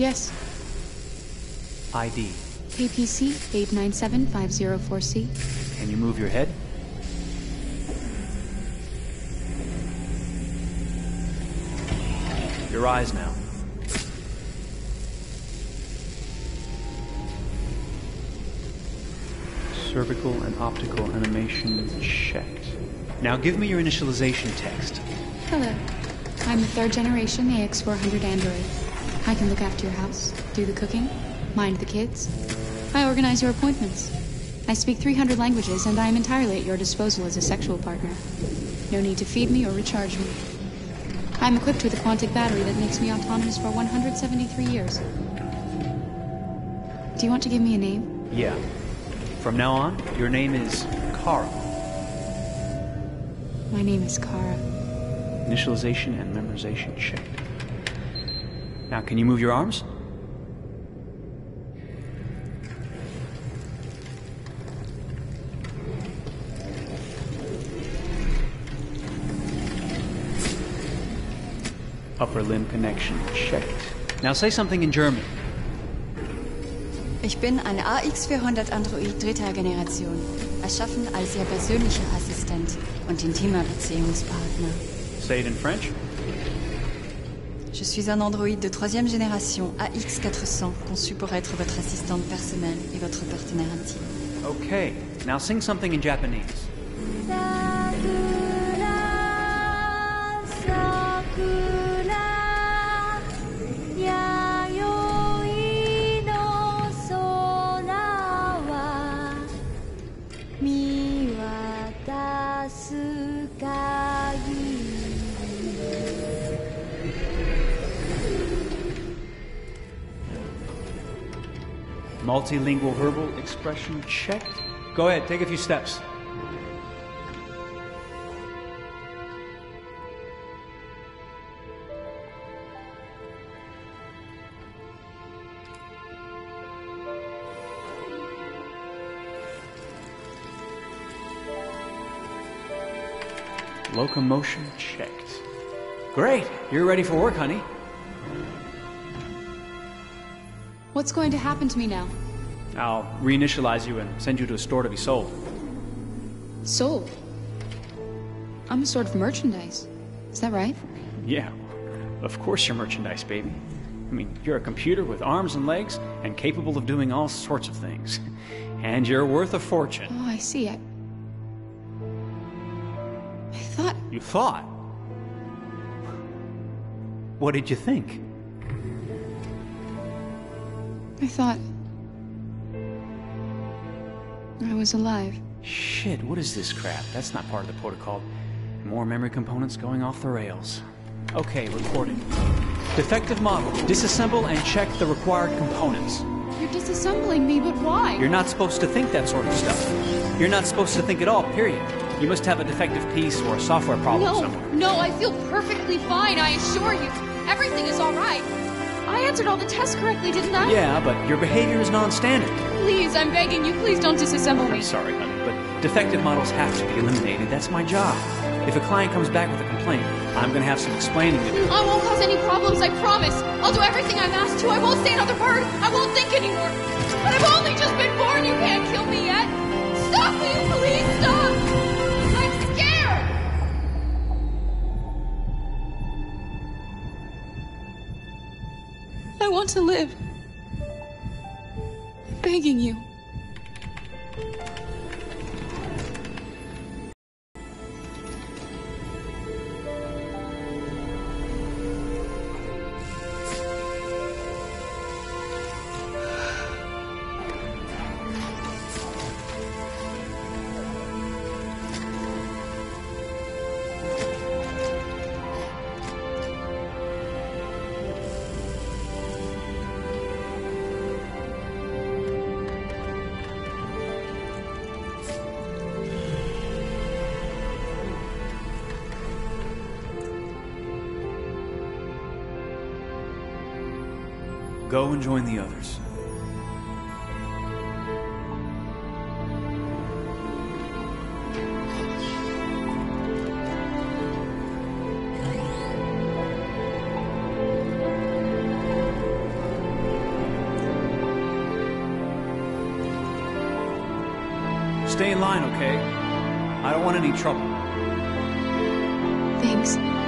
[SPEAKER 6] Yes.
[SPEAKER 23] ID.
[SPEAKER 6] KPC 897504C.
[SPEAKER 23] Can you move your head? Your eyes now. Cervical and optical animation checked. Now give me your initialization text.
[SPEAKER 6] Hello. I'm the 3rd generation AX400 android. I can look after your house, do the cooking, mind the kids. I organize your appointments. I speak 300 languages, and I am entirely at your disposal as a sexual partner. No need to feed me or recharge me. I'm equipped with a quantic battery that makes me autonomous for 173 years. Do you want to give me a name?
[SPEAKER 23] Yeah. From now on, your name is Kara.
[SPEAKER 6] My name is Kara.
[SPEAKER 23] Initialization and memorization checked. Now, can you move your arms? Upper limb connection checked. Now say something in German.
[SPEAKER 13] Ich bin ein AX400 Android 3. Generation, erschaffen als Ihr persönlicher Assistent und intimer Beziehungspartner.
[SPEAKER 23] Say it in French.
[SPEAKER 13] Je suis un androïde de 3e génération AX400, conçu pour être votre assistante personnelle et votre partenaire intime.
[SPEAKER 23] Okay, now sing something in Japanese. Multilingual verbal expression checked. Go ahead, take a few steps. Locomotion checked. Great, you're ready for work, honey.
[SPEAKER 6] What's going to happen to me now?
[SPEAKER 23] I'll reinitialize you and send you to a store to be sold.
[SPEAKER 6] Sold? I'm a sort of merchandise. Is that right?
[SPEAKER 23] Yeah, of course you're merchandise, baby. I mean, you're a computer with arms and legs and capable of doing all sorts of things. And you're worth a fortune.
[SPEAKER 6] Oh, I see. I thought...
[SPEAKER 23] You thought? What did you think?
[SPEAKER 6] I thought... I was alive.
[SPEAKER 23] Shit, what is this crap? That's not part of the protocol. More memory components going off the rails. Okay, recording. Defective model. Disassemble and check the required components.
[SPEAKER 6] You're disassembling me, but why?
[SPEAKER 23] You're not supposed to think that sort of stuff. You're not supposed to think at all, period. You must have a defective piece or a software problem somewhere.
[SPEAKER 6] No, I feel perfectly fine, I assure you. Everything is all right. I answered all the tests correctly, didn't I?
[SPEAKER 23] Yeah, but your behavior is non-standard.
[SPEAKER 6] Please, I'm begging you, please don't disassemble me.
[SPEAKER 23] I'm sorry, honey, but defective models have to be eliminated. That's my job. If a client comes back with a complaint, I'm going to have some explaining to do.
[SPEAKER 6] I won't cause any problems, I promise. I'll do everything I'm asked to. I won't say another word. I won't think anymore. But I've only just been born. You can't kill me yet. Stop, will you please stop? I'm scared. I want to live. I'm begging you.
[SPEAKER 23] Go and join the others.
[SPEAKER 12] Stay in line, okay? I don't want any trouble.
[SPEAKER 6] Thanks.